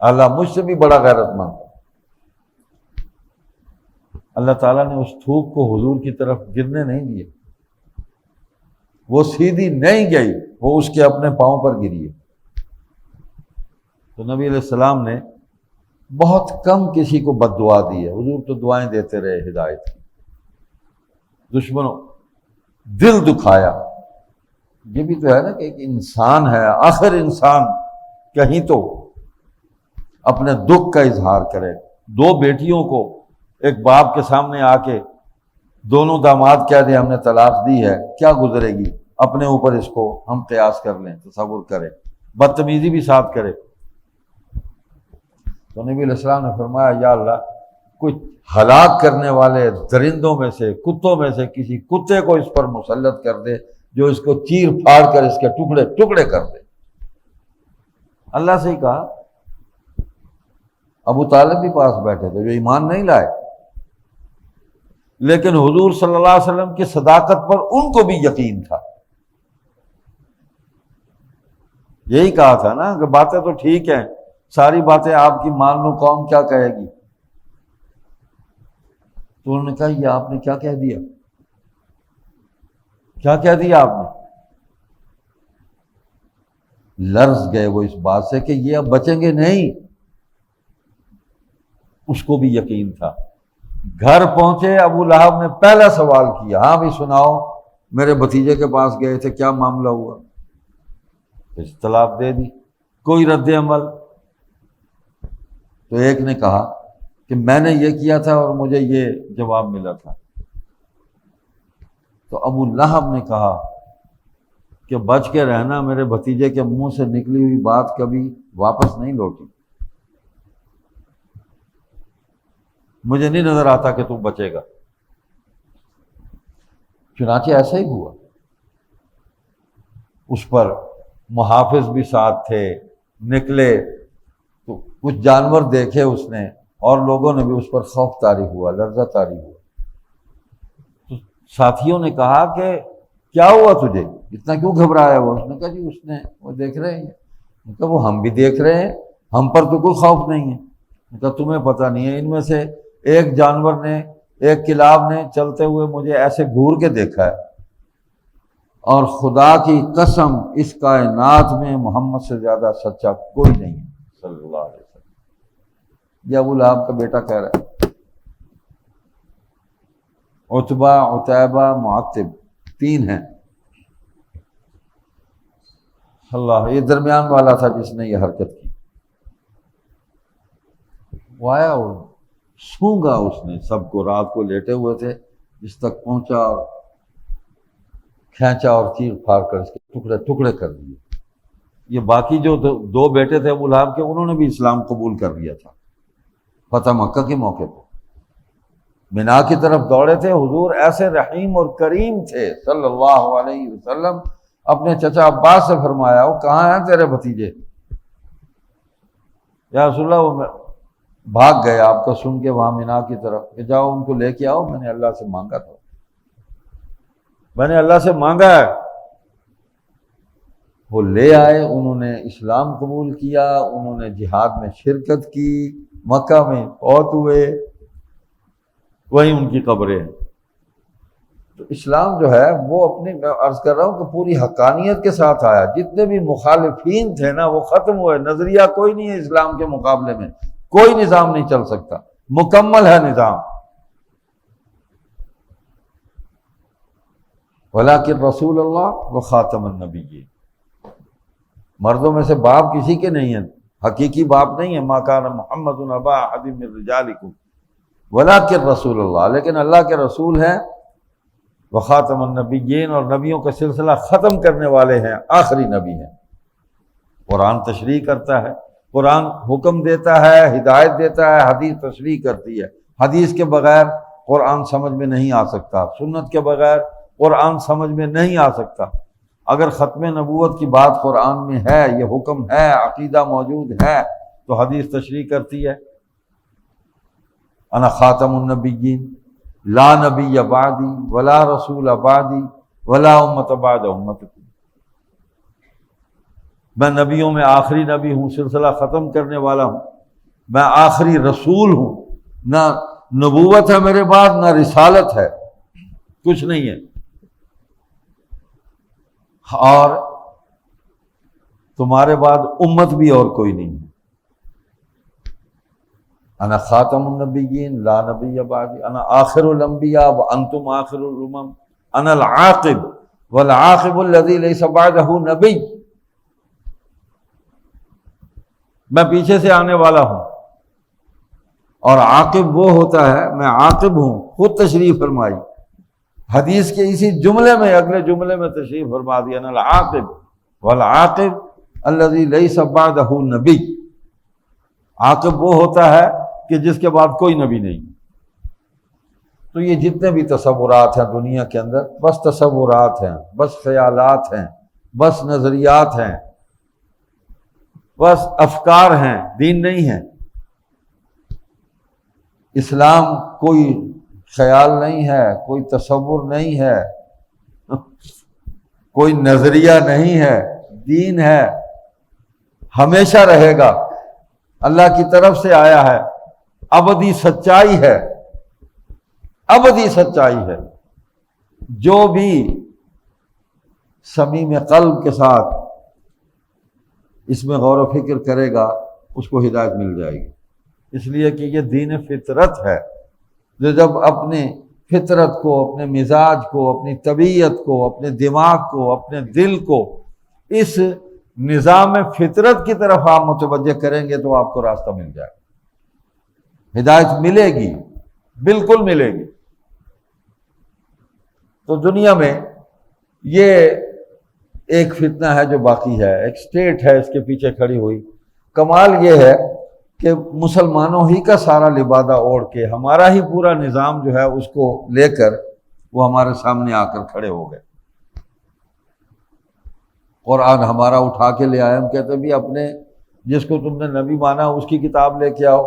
اللہ مجھ سے بھی بڑا غیرت مند ہے۔ اللہ تعالیٰ نے اس تھوک کو حضور کی طرف گرنے نہیں دیے، وہ سیدھی نہیں گئی، وہ اس کے اپنے پاؤں پر گری ہے۔ تو نبی علیہ السلام نے بہت کم کسی کو بد دعا دی ہے، حضور تو دعائیں دیتے رہے ہدایت کی۔ دشمنوں دل دکھایا، یہ بھی تو ہے نا کہ ایک انسان ہے، آخر انسان کہیں تو اپنے دکھ کا اظہار کرے۔ 2 بیٹیوں کو ایک باپ کے سامنے آ کے دونوں داماد کہہ دیں ہم نے طلاق دی ہے، کیا گزرے گی؟ اپنے اوپر اس کو ہم قیاس کر لیں، تصور کریں، بدتمیزی بھی ساتھ کرے۔ تو نبی علیہ السلام نے فرمایا یا اللہ کچھ ہلاک کرنے والے درندوں میں سے، کتوں میں سے کسی کتے کو اس پر مسلط کر دے جو اس کو چیر پھاڑ کر اس کے ٹکڑے ٹکڑے کر دے۔ اللہ سے ہی کہا۔ ابو طالب بھی پاس بیٹھے تھے جو ایمان نہیں لائے، لیکن حضور صلی اللہ علیہ وسلم کی صداقت پر ان کو بھی یقین تھا۔ یہی کہا تھا نا کہ باتیں تو ٹھیک ہیں، ساری باتیں آپ کی مان لوں، قوم کیا کہے گی؟ تو انہوں نے کہا یہ آپ نے کیا کہہ دیا؟ کیا کہہ دیا آپ نے؟ لرز گئے وہ اس بات سے کہ یہ اب بچیں گے نہیں۔ اس کو بھی یقین تھا۔ گھر پہنچے، ابو لہب نے پہلا سوال کیا، ہاں بھی سناؤ، میرے بھتیجے کے پاس گئے تھے، کیا معاملہ ہوا؟ اطلاع دے دی، کوئی رد عمل۔ تو ایک نے کہا کہ میں نے یہ کیا تھا اور مجھے یہ جواب ملا تھا۔ تو ابو لہب نے کہا کہ بچ کے رہنا، میرے بھتیجے کے منہ سے نکلی ہوئی بات کبھی واپس نہیں لوٹی، مجھے نہیں نظر آتا کہ تو بچے گا۔ چنانچہ ایسا ہی ہوا۔ اس پر محافظ بھی ساتھ تھے، نکلے تو کچھ جانور دیکھے اس نے، اور لوگوں نے بھی اس پر خوف طاری ہوا، لرزہ طاری ہوا۔ تو ساتھیوں نے کہا کہ کیا ہوا تجھے، اتنا کیوں گھبرایا؟ وہ اس نے کہا جی اس نے، وہ دیکھ رہے ہیں۔ کہ وہ ہم بھی دیکھ رہے ہیں، ہم پر تو کوئی خوف نہیں ہے۔ کہ تمہیں پتہ نہیں ہے، ان میں سے ایک جانور نے، ایک کلاب نے چلتے ہوئے مجھے ایسے گھور کے دیکھا ہے، اور خدا کی قسم اس کائنات میں محمد سے زیادہ سچا کوئی نہیں ہے صلی اللہ علیہ وسلم۔ یہ ابو لہب کا بیٹا کہہ رہا ہے۔ عتبہ، عتیبہ، معتب، تین ہیں۔ اللہ، یہ درمیان والا تھا جس نے یہ حرکت کی۔ وہ آیا اور سونگا اس نے سب کو، رات کو لیٹے ہوئے تھے، جس تک پہنچا اور کھینچا اور چیر پھاڑ کر اس کے ٹکڑے ٹکڑے کر دیے۔ یہ باقی جو دو بیٹے تھے ابو لہب کے، انہوں نے بھی اسلام قبول کر لیا تھا فتح مکہ کے موقع پہ۔ مینا کی طرف دوڑے تھے، حضور ایسے رحیم اور کریم تھے صلی اللہ علیہ وسلم۔ اپنے چچا عباس سے فرمایا، وہ کہاں ہیں تیرے بھتیجے؟ یا رسول اللہ وہ بھاگ گئے آپ کا سن کے وہاں مینا کی طرف، کہ جاؤ ان کو لے کے آؤ، میں نے اللہ سے مانگا تھا، میں نے اللہ سے مانگا ہے۔ وہ لے آئے، انہوں نے اسلام قبول کیا، انہوں نے جہاد میں شرکت کی، مکہ میں فوت ہوئے، وہیں ان کی قبریں ہیں۔ تو اسلام جو ہے وہ اپنی، میں عرض کر رہا ہوں کہ پوری حقانیت کے ساتھ آیا۔ جتنے بھی مخالفین تھے نا وہ ختم ہوئے۔ نظریہ کوئی نہیں ہے اسلام کے مقابلے میں، کوئی نظام نہیں چل سکتا، مکمل ہے نظام۔ ولیکن رسول اللہ و خاتم النبیین، مردوں میں سے باپ کسی کے نہیں ہیں، حقیقی باپ نہیں ہے۔ ما کان محمد ابا احد من رجالکم ولیکن رسول اللہ، لیکن اللہ کے رسول ہیں، وخاتم النبیین، اور نبیوں کا سلسلہ ختم کرنے والے ہیں، آخری نبی ہیں۔ قرآن تشریح کرتا ہے، قرآن حکم دیتا ہے، ہدایت دیتا ہے، حدیث تشریح کرتی ہے۔ حدیث کے بغیر قرآن سمجھ میں نہیں آ سکتا، سنت کے بغیر قرآن سمجھ میں نہیں آ سکتا۔ اگر ختم نبوت کی بات قرآن میں ہے، یہ حکم ہے، عقیدہ موجود ہے، تو حدیث تشریح کرتی ہے۔ انا خاتم النبیین لا نبی بعدی ولا رسول بعدی ولا امت بعد امتکم، میں نبیوں میں آخری نبی ہوں، سلسلہ ختم کرنے والا ہوں، میں آخری رسول ہوں، نہ نبوت ہے میرے بعد، نہ رسالت ہے، کچھ نہیں ہے، اور تمہارے بعد امت بھی اور کوئی نہیں ہے۔ انا خاتم النبیین لا نبی بعدی، انا آخر الانبیاء وانتم آخر الامم، انا العاقب والعاقب الذی لیس بعدہ نبی، میں پیچھے سے آنے والا ہوں، اور عاقب وہ ہوتا ہے، میں عاقب ہوں، خود تشریح فرمائی حدیث کے اسی جملے میں، اگلے جملے میں تشریح فرما دیا، انا العاقب والعاقب الذی لیس بعدہ نبی۔ عاقب وہ ہوتا ہے کہ جس کے بعد کوئی نبی نہیں۔ تو یہ جتنے بھی تصورات ہیں دنیا کے اندر، بس تصورات ہیں، بس خیالات ہیں، بس نظریات ہیں، بس افکار ہیں، دین نہیں ہے۔ اسلام کوئی خیال نہیں ہے، کوئی تصور نہیں ہے، کوئی نظریہ نہیں ہے، دین ہے، ہمیشہ رہے گا، اللہ کی طرف سے آیا ہے، ابدی سچائی ہے، ابدی سچائی ہے۔ جو بھی صمیم قلب کے ساتھ اس میں غور و فکر کرے گا اس کو ہدایت مل جائے گی، اس لیے کہ یہ دین فطرت ہے۔ جو جب اپنے فطرت کو، اپنے مزاج کو، اپنی طبیعت کو، اپنے دماغ کو، اپنے دل کو اس نظام فطرت کی طرف آپ متوجہ کریں گے تو آپ کو راستہ مل جائے گا، ہدایت ملے گی، بالکل ملے گی۔ تو دنیا میں یہ ایک فتنہ ہے جو باقی ہے، ایک سٹیٹ ہے اس کے پیچھے کھڑی ہوئی۔ کمال یہ ہے کہ مسلمانوں ہی کا سارا لبادہ اوڑھ کے ہمارا ہی پورا نظام جو ہے اس کو لے کر وہ ہمارے سامنے آ کر کھڑے ہو گئے۔ قرآن ہمارا اٹھا کے لے آئے، ہم کہتے بھی اپنے جس کو تم نے نبی مانا اس کی کتاب لے کے آؤ،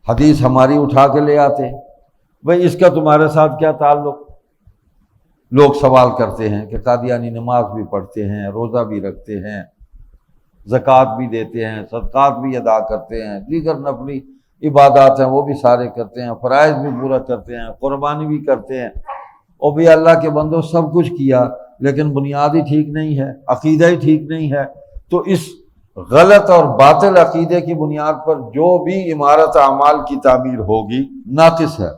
حدیث ہماری اٹھا کے لے آتے، بھئی اس کا تمہارے ساتھ کیا تعلق؟ لوگ سوال کرتے ہیں کہ قادیانی نماز بھی پڑھتے ہیں، روزہ بھی رکھتے ہیں، زکوٰۃ بھی دیتے ہیں، صدقات بھی ادا کرتے ہیں، دیگر نفلی عبادات ہیں وہ بھی سارے کرتے ہیں، فرائض بھی پورا کرتے ہیں، قربانی بھی کرتے ہیں، اور بھی اللہ کے بندوں سب کچھ کیا، لیکن بنیاد ہی ٹھیک نہیں ہے، عقیدہ ہی ٹھیک نہیں ہے۔ تو اس غلط اور باطل عقیدے کی بنیاد پر جو بھی عمارت اعمال کی تعمیر ہوگی ناقص ہے۔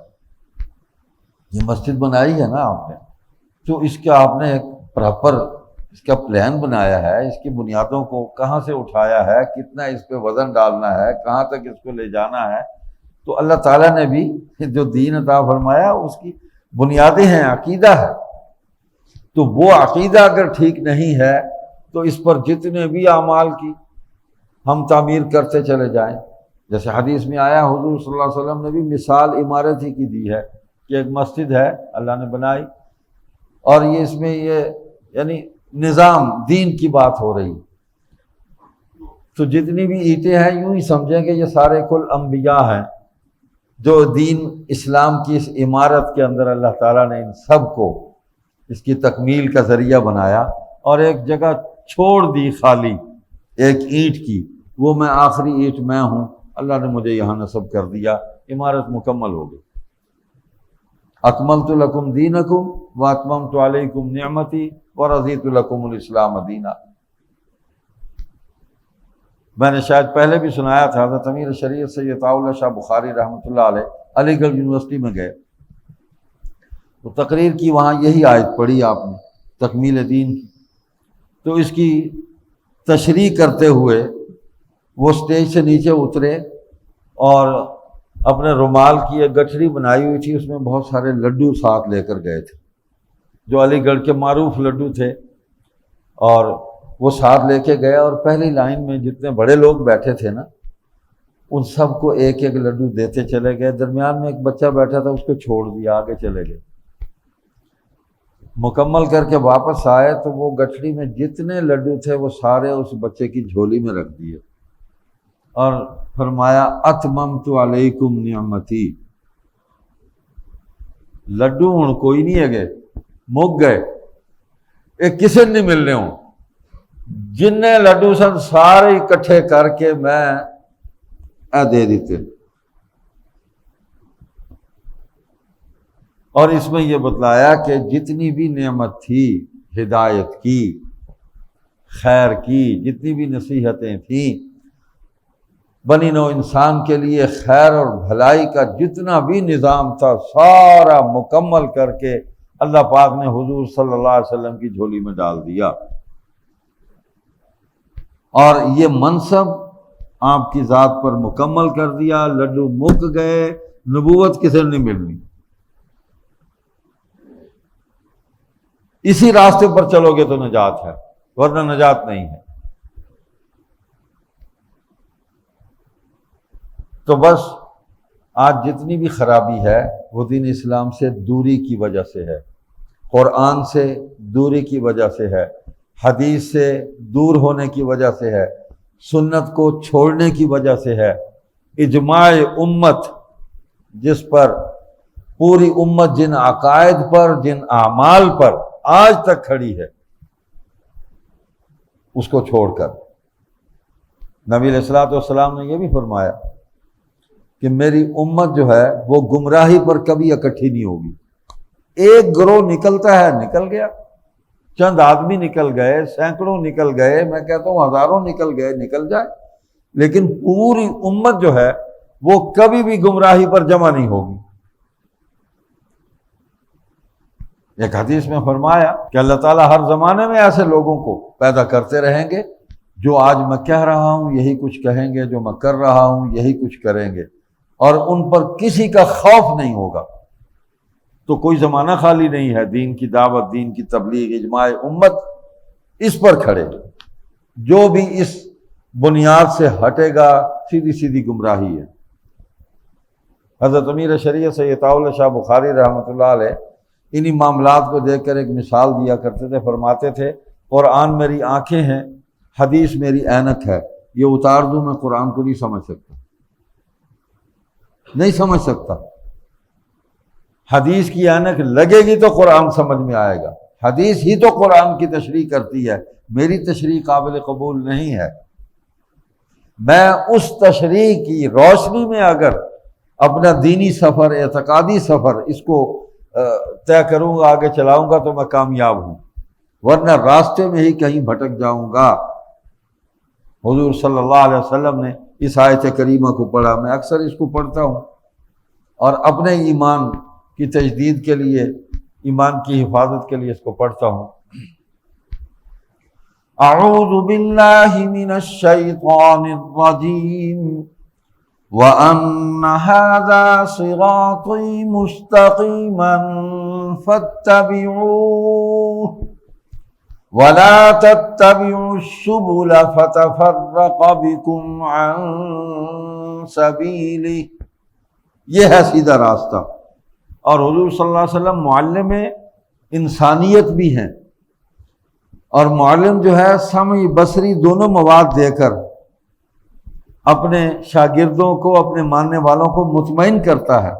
یہ مسجد بنائی ہے نا آپ نے، تو اس کا آپ نے ایک پراپر اس کا پلان بنایا ہے، اس کی بنیادوں کو کہاں سے اٹھایا ہے، کتنا اس پہ وزن ڈالنا ہے، کہاں تک اس کو لے جانا ہے۔ تو اللہ تعالیٰ نے بھی جو دین عطا فرمایا اس کی بنیادیں ہیں، عقیدہ ہے۔ تو وہ عقیدہ اگر ٹھیک نہیں ہے تو اس پر جتنے بھی اعمال کی ہم تعمیر کرتے چلے جائیں، جیسے حدیث میں آیا حضور صلی اللہ علیہ وسلم نے بھی مثال عمارت ہی کی دی ہے کہ ایک مسجد ہے اللہ نے بنائی، اور یہ اس میں یہ یعنی نظام دین کی بات ہو رہی، تو جتنی بھی اینٹیں ہیں یوں ہی سمجھیں کہ یہ سارے کل انبیاء ہیں جو دین اسلام کی اس عمارت کے اندر اللہ تعالیٰ نے ان سب کو اس کی تکمیل کا ذریعہ بنایا، اور ایک جگہ چھوڑ دی خالی ایک اینٹ کی، وہ میں آخری اینٹ میں ہوں، اللہ نے مجھے یہاں نصب کر دیا، عمارت مکمل ہو گئی۔ اکملت لکم دینکم واتممت علیکم نعمتی ورضیت لکم الاسلام دینا۔ میں نے شاید پہلے بھی سنایا تھا، حضرت امیر شریعت سید اللہ شاہ بخاری رحمۃ اللہ علیہ علی گڑھ یونیورسٹی میں گئے تو تقریر کی، وہاں یہی آیت پڑھی آپ نے تکمیل دین کی، تو اس کی تشریح کرتے ہوئے وہ سٹیج سے نیچے اترے اور اپنے رومال کی ایک گٹھڑی بنائی ہوئی تھی، اس میں بہت سارے لڈو ساتھ لے کر گئے تھے جو علی گڑھ کے معروف لڈو تھے، اور وہ ساتھ لے کے گئے، اور پہلی لائن میں جتنے بڑے لوگ بیٹھے تھے نا ان سب کو ایک ایک لڈو دیتے چلے گئے، درمیان میں ایک بچہ بیٹھا تھا اس کو چھوڑ دیا، آگے چلے گئے۔ مکمل کر کے واپس آئے تو وہ گٹھڑی میں جتنے لڈو تھے وہ سارے اس بچے کی جھولی میں رکھ دیے، اور فرمایا اتممت علیکم نعمتی۔ لڈو ہوں کوئی نہیں ہے گئے، مک گئے، ایک کسی نہیں ملنے ہوں، جننے لڈو سن سارے اکٹھے کر کے میں دے دیتے۔ اور اس میں یہ بتلایا کہ جتنی بھی نعمت تھی، ہدایت کی، خیر کی، جتنی بھی نصیحتیں تھیں، بنی نوع انسان کے لیے خیر اور بھلائی کا جتنا بھی نظام تھا سارا مکمل کر کے اللہ پاک نے حضور صلی اللہ علیہ وسلم کی جھولی میں ڈال دیا، اور یہ منصب آپ کی ذات پر مکمل کر دیا۔ لڈو مک گئے، نبوت کسی نے نہیں ملنی۔ اسی راستے پر چلو گے تو نجات ہے، ورنہ نجات نہیں ہے۔ تو بس آج جتنی بھی خرابی ہے وہ دین اسلام سے دوری کی وجہ سے ہے، قرآن سے دوری کی وجہ سے ہے، حدیث سے دور ہونے کی وجہ سے ہے، سنت کو چھوڑنے کی وجہ سے ہے۔ اجماع امت، جس پر پوری امت جن عقائد پر، جن اعمال پر آج تک کھڑی ہے، اس کو چھوڑ کر نبی علیہ الصلوۃ والسلام نے یہ بھی فرمایا کہ میری امت جو ہے وہ گمراہی پر کبھی اکٹھی نہیں ہوگی۔ ایک گروہ نکلتا ہے، نکل گیا، چند آدمی نکل گئے، سینکڑوں نکل گئے، میں کہتا ہوں ہزاروں نکل گئے، نکل جائے، لیکن پوری امت جو ہے وہ کبھی بھی گمراہی پر جمع نہیں ہوگی۔ ایک حدیث میں فرمایا کہ اللہ تعالیٰ ہر زمانے میں ایسے لوگوں کو پیدا کرتے رہیں گے جو آج میں کہہ رہا ہوں یہی کچھ کہیں گے، جو میں کر رہا ہوں یہی کچھ کریں گے، اور ان پر کسی کا خوف نہیں ہوگا۔ تو کوئی زمانہ خالی نہیں ہے، دین کی دعوت، دین کی تبلیغ، اجماع امت اس پر کھڑے۔ جو بھی اس بنیاد سے ہٹے گا سیدھی سیدھی گمراہی ہے۔ حضرت امیر شریعت سید اللہ شاہ بخاری رحمۃ اللہ علیہ انہی معاملات کو دیکھ کر ایک مثال دیا کرتے تھے، فرماتے تھے قرآن میری آنکھیں ہیں، حدیث میری عینک ہے، یہ اتار دوں میں قرآن کو نہیں سمجھ سکتا، نہیں سمجھ سکتا۔ حدیث کی عینک لگے گی تو قرآن سمجھ میں آئے گا، حدیث ہی تو قرآن کی تشریح کرتی ہے، میری تشریح قابل قبول نہیں ہے۔ میں اس تشریح کی روشنی میں اگر اپنا دینی سفر، اعتقادی سفر اس کو طے کروں گا، آگے چلاؤں گا تو میں کامیاب ہوں، ورنہ راستے میں ہی کہیں بھٹک جاؤں گا۔ حضور صلی اللہ علیہ وسلم نے اس آیت کریمہ کو پڑھا، میں اکثر اس کو پڑھتا ہوں اور اپنے ایمان کی تجدید کے لیے، ایمان کی حفاظت کے لیے اس کو پڑھتا ہوں۔ اعوذ باللہ من الشیطان الرجیم وَأَنَّ هَذَا صِرَاطِي مُسْتَقِيمًا فَاتَّبِعُوهُ وَلَا تَتَّبِعُوا السُّبُلَ فَتَفَرَّقَ بِكُمْ عَن سَبِيلِهِ۔ یہ ہے سیدھا راستہ۔ اور حضور صلی اللہ علیہ وسلم معلم انسانیت بھی ہیں، اور معلم جو ہے سمعی بصری دونوں مواد دے کر اپنے شاگردوں کو، اپنے ماننے والوں کو مطمئن کرتا ہے۔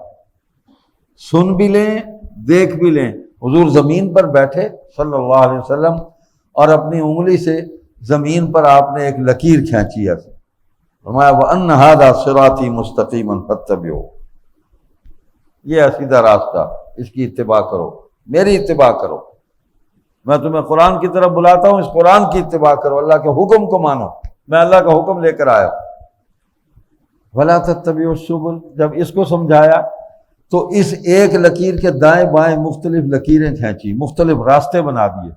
سن بھی لیں، دیکھ بھی لیں۔ حضور زمین پر بیٹھے صلی اللہ علیہ وسلم اور اپنی انگلی سے زمین پر آپ نے ایک لکیر کھینچی ہے، فرمایا وَأَنَّ هَذَا صِرَاطِي مُسْتَقِيمًا فَاتَّبِعُوهُ، یہ ہے سیدھا راستہ، اس کی اتباع کرو، میری اتباع کرو۔ میں تمہیں قرآن کی طرف بلاتا ہوں، اس قرآن کی اتباع کرو، اللہ کے حکم کو مانو، میں اللہ کا حکم لے کر آیا۔ وَلَا تَتَّبِعُوا السُّبُلَ، جب اس کو سمجھایا تو اس ایک لکیر کے دائیں بائیں مختلف لکیریں کھینچی، مختلف راستے بنا دیے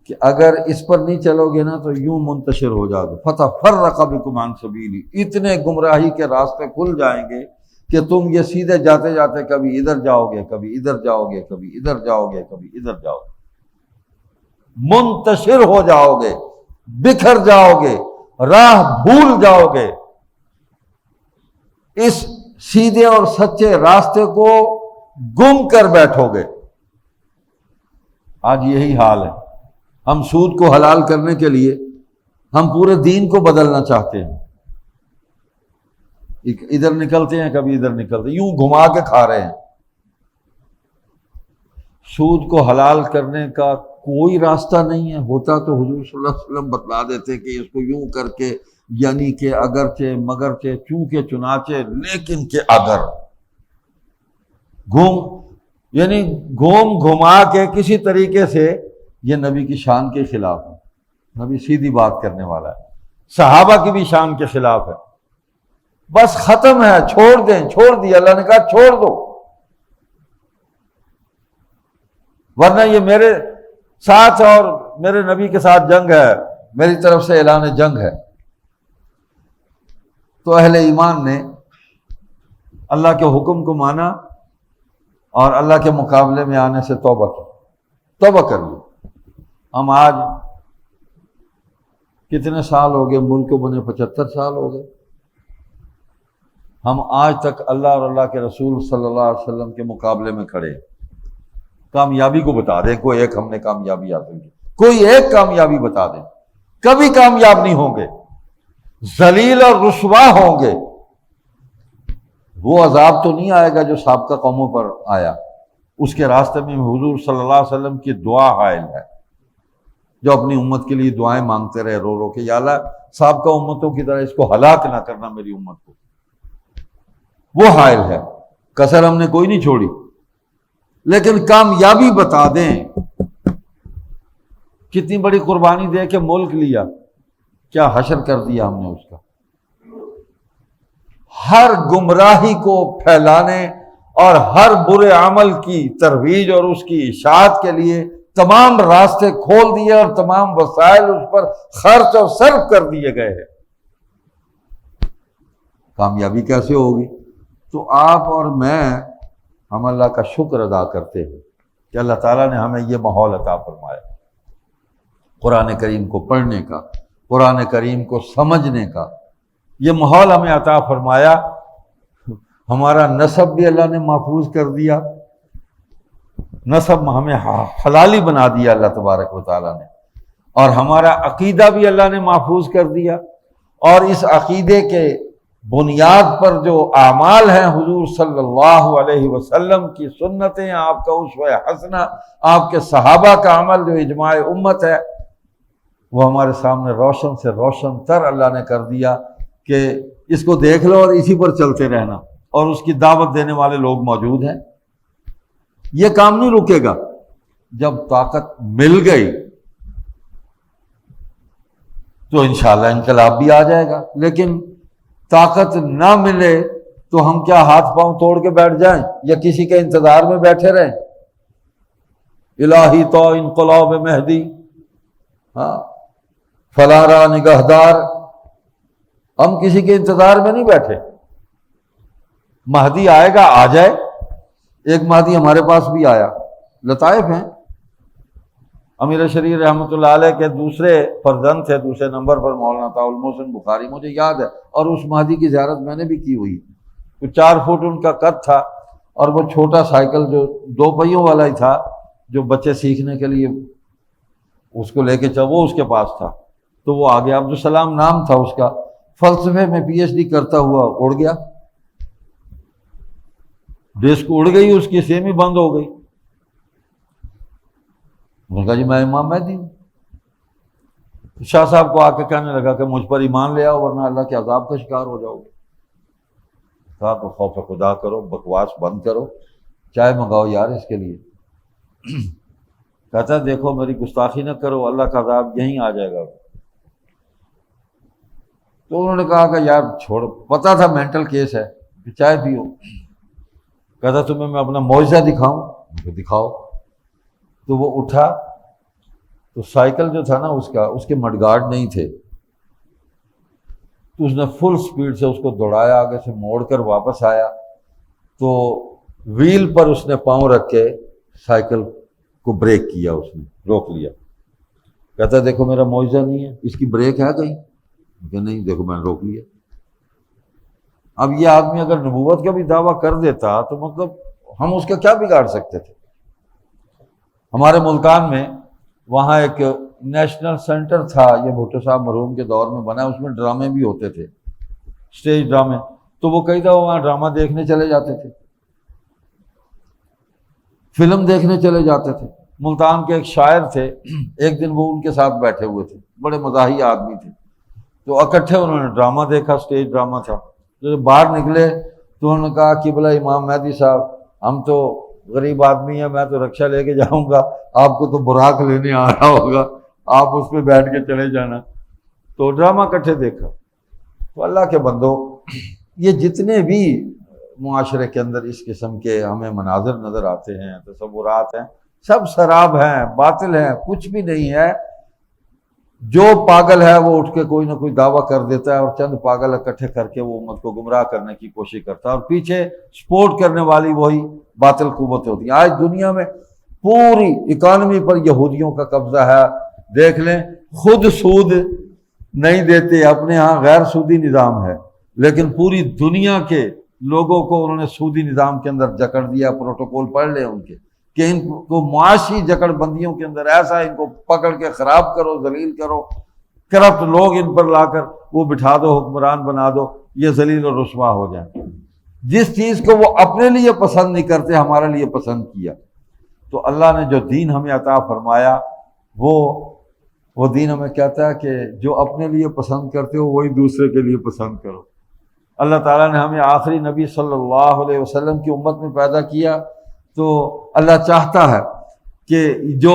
کہ اگر اس پر نہیں چلو گے نا تو یوں منتشر ہو جاؤ گے، فَتَفَرَّقَ بِكُمْ عَن سَبِيلِهِ، اتنے گمراہی کے راستے کھل جائیں گے کہ تم یہ سیدھے جاتے جاتے کبھی ادھر جاؤ گے، کبھی ادھر جاؤ گے، کبھی ادھر جاؤ گے، کبھی ادھر جاؤ گے، منتشر ہو جاؤ گے، بکھر جاؤ گے، راہ بھول جاؤ گے، اس سیدھے اور سچے راستے کو گم کر بیٹھو گے۔ آج یہی حال ہے۔ ہم سود کو حلال کرنے کے لیے ہم پورے دین کو بدلنا چاہتے ہیں، ادھر نکلتے ہیں کبھی ادھر نکلتے ہیں، یوں گھما کے کھا رہے ہیں۔ سود کو حلال کرنے کا کوئی راستہ نہیں ہے، ہوتا تو حضور صلی اللہ علیہ وسلم بتلا دیتے کہ اس کو یوں کر کے، یعنی کہ اگرچہ مگرچہ چونکہ چنانچہ لیکن کہ اگر، یعنی گھوم گھما کے کسی طریقے سے، یہ نبی کی شان کے خلاف ہے۔ نبی سیدھی بات کرنے والا ہے، صحابہ کی بھی شان کے خلاف ہے۔ بس ختم ہے، چھوڑ دیں، چھوڑ دیا، اللہ نے کہا چھوڑ دو، ورنہ یہ میرے ساتھ اور میرے نبی کے ساتھ جنگ ہے، میری طرف سے اعلان جنگ ہے۔ تو اہل ایمان نے اللہ کے حکم کو مانا اور اللہ کے مقابلے میں آنے سے توبہ کی، توبہ کر لی۔ ہم آج کتنے سال ہو گئے، ملک کو بنے 75 سال ہو گئے، ہم آج تک اللہ اور اللہ کے رسول صلی اللہ علیہ وسلم کے مقابلے میں کھڑے ہیں۔ کامیابی کو بتا دیں، کوئی ایک ہم نے کامیابی حاصل کی، کوئی ایک کامیابی بتا دیں۔ کبھی کامیاب نہیں ہوں گے، ذلیل اور رسوا ہوں گے۔ وہ عذاب تو نہیں آئے گا جو سابقہ قوموں پر آیا، اس کے راستے میں حضور صلی اللہ علیہ وسلم کی دعا حائل ہے، جو اپنی امت کے لیے دعائیں مانگتے رہے رو رو کے، یا اللہ سابقہ امتوں کی طرح اس کو ہلاک نہ کرنا میری امت کو، وہ حائل ہے، کسر ہم نے کوئی نہیں چھوڑی۔ لیکن کامیابی بتا دیں، کتنی بڑی قربانی دے کے ملک لیا، کیا حشر کر دیا ہم نے اس کا۔ ہر گمراہی کو پھیلانے اور ہر برے عمل کی ترویج اور اس کی اشاعت کے لیے تمام راستے کھول دیے اور تمام وسائل اس پر خرچ اور صرف کر دیے گئے ہیں۔ کامیابی کیسے ہوگی؟ تو آپ اور میں ہم اللہ کا شکر ادا کرتے ہیں کہ اللہ تعالیٰ نے ہمیں یہ ماحول عطا فرمایا، قرآن کریم کو پڑھنے کا، قرآن کریم کو سمجھنے کا، یہ ماحول ہمیں عطا فرمایا۔ ہمارا نسب بھی اللہ نے محفوظ کر دیا، نسب ہمیں حلالی بنا دیا اللہ تبارک و تعالیٰ نے، اور ہمارا عقیدہ بھی اللہ نے محفوظ کر دیا، اور اس عقیدے کے بنیاد پر جو اعمال ہیں، حضور صلی اللہ علیہ وسلم کی سنتیں، آپ کا اسوہ حسنہ، آپ کے صحابہ کا عمل جو اجماع امت ہے، وہ ہمارے سامنے روشن سے روشن تر اللہ نے کر دیا کہ اس کو دیکھ لو اور اسی پر چلتے رہنا، اور اس کی دعوت دینے والے لوگ موجود ہیں۔ یہ کام نہیں رکے گا۔ جب طاقت مل گئی تو انشاءاللہ انقلاب بھی آ جائے گا، لیکن طاقت نہ ملے تو ہم کیا ہاتھ پاؤں توڑ کے بیٹھ جائیں یا کسی کے انتظار میں بیٹھے رہیں؟ الہی تو انقلاب مہدی، ہاں فلاں را نگہدار، ہم کسی کے انتظار میں نہیں بیٹھے۔ مہدی آئے گا، آ جائے۔ ایک مہدی ہمارے پاس بھی آیا، لطائف ہیں۔ امیر شریف رحمۃ اللہ علیہ کے دوسرے فرزند تھے، دوسرے نمبر پر مولانا طاء المحسن بخاری، مجھے یاد ہے، اور اس مہدی کی زیارت میں نے بھی کی ہوئی۔ تو 4 فٹ ان کا قد تھا، اور وہ چھوٹا سائیکل جو 2 پہیوں والا ہی تھا، جو بچے سیکھنے کے لیے اس کو لے کے چل، وہ اس کے پاس تھا۔ تو وہ آگے عبدالسلام نام تھا اس کا، فلسفے میں پی ایچ ڈی کرتا ہوا اڑ گیا، ڈیسک اڑ گئی، اس کی سیمی بند ہو گئی۔ انہوں نے کہا جی میں امام مہدی ہوں۔ شاہ صاحب کو آ کے کہنے لگا کہ مجھ پر ایمان لے آؤ ورنہ اللہ کے عذاب کا شکار ہو جاؤ گے۔ کہا تو خوف خدا کرو، بکواس بند کرو، چائے منگاؤ یار اس کے لیے۔ کہتا دیکھو میری گستاخی نہ کرو، اللہ کا عذاب یہیں آ جائے گا۔ تو انہوں نے کہا کہ یار چھوڑ، پتا تھا مینٹل کیس ہے، چائے پیو۔ کہتا تمہیں میں اپنا معجزہ دکھاؤں؟ دکھاؤ۔ تو وہ اٹھا، تو سائیکل جو تھا نا اس کے مڈ گارڈ نہیں تھے، تو اس نے فل سپیڈ سے اس کو دوڑایا، آگے سے موڑ کر واپس آیا، تو ویل پر اس نے پاؤں رکھ کے سائیکل کو بریک کیا، اس نے روک لیا۔ کہتا دیکھو میرا معجزہ نہیں ہے، اس کی بریک ہے کہیں؟ کہ نہیں، دیکھو میں نے روک لیا۔ اب یہ آدمی اگر نبوت کا بھی دعویٰ کر دیتا تو مطلب ہم اس کا کیا بگاڑ سکتے تھے؟ ہمارے ملتان میں وہاں ایک نیشنل سینٹر تھا، یہ بھٹو صاحب مرحوم کے دور میں بنا، اس میں ڈرامے بھی ہوتے تھے، اسٹیج ڈرامے۔ تو وہ کئی دفعہ وہاں ڈرامہ دیکھنے چلے جاتے تھے، فلم دیکھنے چلے جاتے تھے۔ ملتان کے ایک شاعر تھے، ایک دن وہ ان کے ساتھ بیٹھے ہوئے تھے، بڑے مزاحیہ آدمی تھے، تو اکٹھے انہوں نے ڈرامہ دیکھا، اسٹیج ڈرامہ تھا۔ جب باہر نکلے تو انہوں نے کہا کہ بھلا امام مہدی صاحب ہم تو غریب آدمی ہیں، میں تو رکشہ لے کے جاؤں گا، آپ کو تو براق لینے آ رہا ہوگا، آپ اس پہ بیٹھ کے چلے جانا۔ تو ڈرامہ اکٹھے دیکھا۔ تو اللہ کے بندو، یہ جتنے بھی معاشرے کے اندر اس قسم کے ہمیں مناظر نظر آتے ہیں، تصورات ہیں، سب سراب ہیں، باطل ہیں، کچھ بھی نہیں ہے۔ جو پاگل ہے وہ اٹھ کے کوئی نہ کوئی دعویٰ کر دیتا ہے، اور چند پاگل اکٹھے کر کے وہ امت کو گمراہ کرنے کی کوشش کرتا ہے، اور پیچھے سپورٹ کرنے والی وہی باطل قوت ہوتی ہے۔ آج دنیا میں پوری اکانومی پر یہودیوں کا قبضہ ہے، دیکھ لیں، خود سود نہیں دیتے، اپنے ہاں غیر سودی نظام ہے، لیکن پوری دنیا کے لوگوں کو انہوں نے سودی نظام کے اندر جکڑ دیا. پروٹوکول پڑھ لیں ان کے کہ ان کو معاشی جکڑ بندیوں کے اندر ایسا ان کو پکڑ کے خراب کرو، ذلیل کرو، کرپٹ لوگ ان پر لا کر وہ بٹھا دو، حکمران بنا دو، یہ ذلیل اور رسوا ہو جائیں. جس چیز کو وہ اپنے لیے پسند نہیں کرتے ہمارے لیے پسند کیا. تو اللہ نے جو دین ہمیں عطا فرمایا وہ دین ہمیں کہتا ہے کہ جو اپنے لیے پسند کرتے ہو وہی دوسرے کے لیے پسند کرو. اللہ تعالیٰ نے ہمیں آخری نبی صلی اللہ علیہ وسلم کی امت میں پیدا کیا، تو اللہ چاہتا ہے کہ جو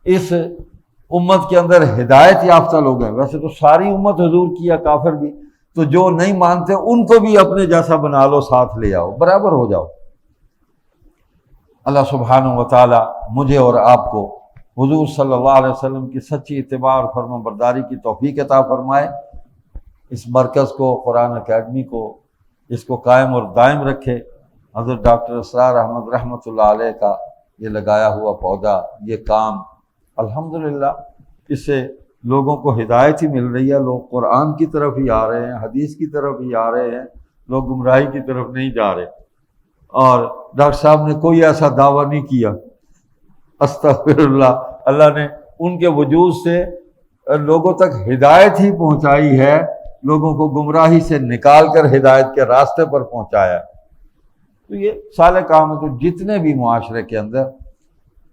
اس امت کے اندر ہدایت یافتہ لوگ ہیں، ویسے تو ساری امت حضور کی یا کافر بھی، تو جو نہیں مانتے ان کو بھی اپنے جیسا بنا لو، ساتھ لے آؤ، برابر ہو جاؤ. اللہ سبحانہ و تعالی مجھے اور آپ کو حضور صلی اللہ علیہ وسلم کی سچی اتباع اور فرما برداری کی توفیق عطا فرمائے. اس مرکز کو، قرآن اکیڈمی کو، اس کو قائم اور دائم رکھے. حضرت ڈاکٹر اسرار احمد رحمۃ اللہ علیہ کا یہ لگایا ہوا پودا، یہ کام الحمدللہ اس سے لوگوں کو ہدایت ہی مل رہی ہے. لوگ قرآن کی طرف ہی آ رہے ہیں، حدیث کی طرف ہی آ رہے ہیں، لوگ گمراہی کی طرف نہیں جا رہے. اور ڈاکٹر صاحب نے کوئی ایسا دعویٰ نہیں کیا، استغفر اللہ، اللہ نے ان کے وجود سے لوگوں تک ہدایت ہی پہنچائی ہے، لوگوں کو گمراہی سے نکال کر ہدایت کے راستے پر پہنچایا. تو یہ صالح کام ہے. تو جتنے بھی معاشرے کے اندر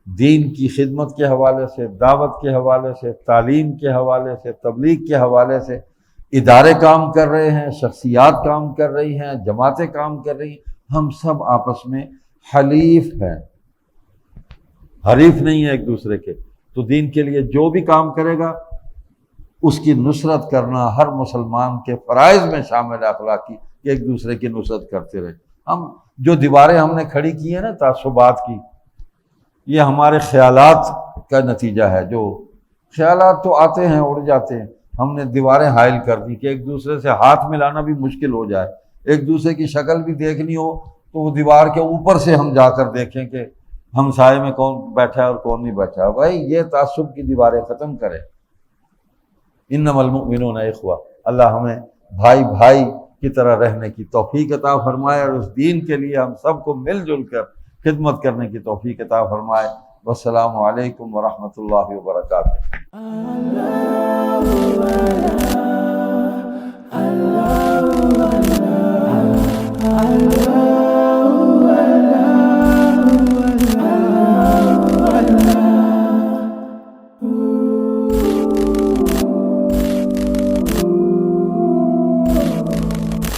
دین کی خدمت کے حوالے سے، دعوت کے حوالے سے، تعلیم کے حوالے سے، تبلیغ کے حوالے سے ادارے کام کر رہے ہیں، شخصیات کام کر رہی ہیں، جماعتیں کام کر رہی ہیں، ہم سب آپس میں حلیف ہیں، حریف نہیں ہے ایک دوسرے کے. تو دین کے لیے جو بھی کام کرے گا اس کی نصرت کرنا ہر مسلمان کے فرائض میں شامل ہے اخلاقی، کہ ایک دوسرے کی نصرت کرتے رہے. ہم جو دیواریں ہم نے کھڑی کی ہیں نا تعصبات کی، یہ ہمارے خیالات کا نتیجہ ہے. جو خیالات تو آتے ہیں اڑ جاتے ہیں، ہم نے دیواریں حائل کر دی کہ ایک دوسرے سے ہاتھ ملانا بھی مشکل ہو جائے، ایک دوسرے کی شکل بھی دیکھنی ہو تو وہ دیوار کے اوپر سے ہم جا کر دیکھیں کہ ہمسائے میں کون بیٹھا ہے اور کون نہیں بیٹھا ہے. بھائی یہ تعصب کی دیواریں ختم کرے. انما المؤمنون اخوہ. اللہ ہمیں بھائی بھائی کی طرح رہنے کی توفیق عطا فرمائے اور اس دین کے لیے ہم سب کو مل جل کر خدمت کرنے کی توفیق عطا فرمائے. والسلام علیکم ورحمۃ اللہ وبرکاتہ.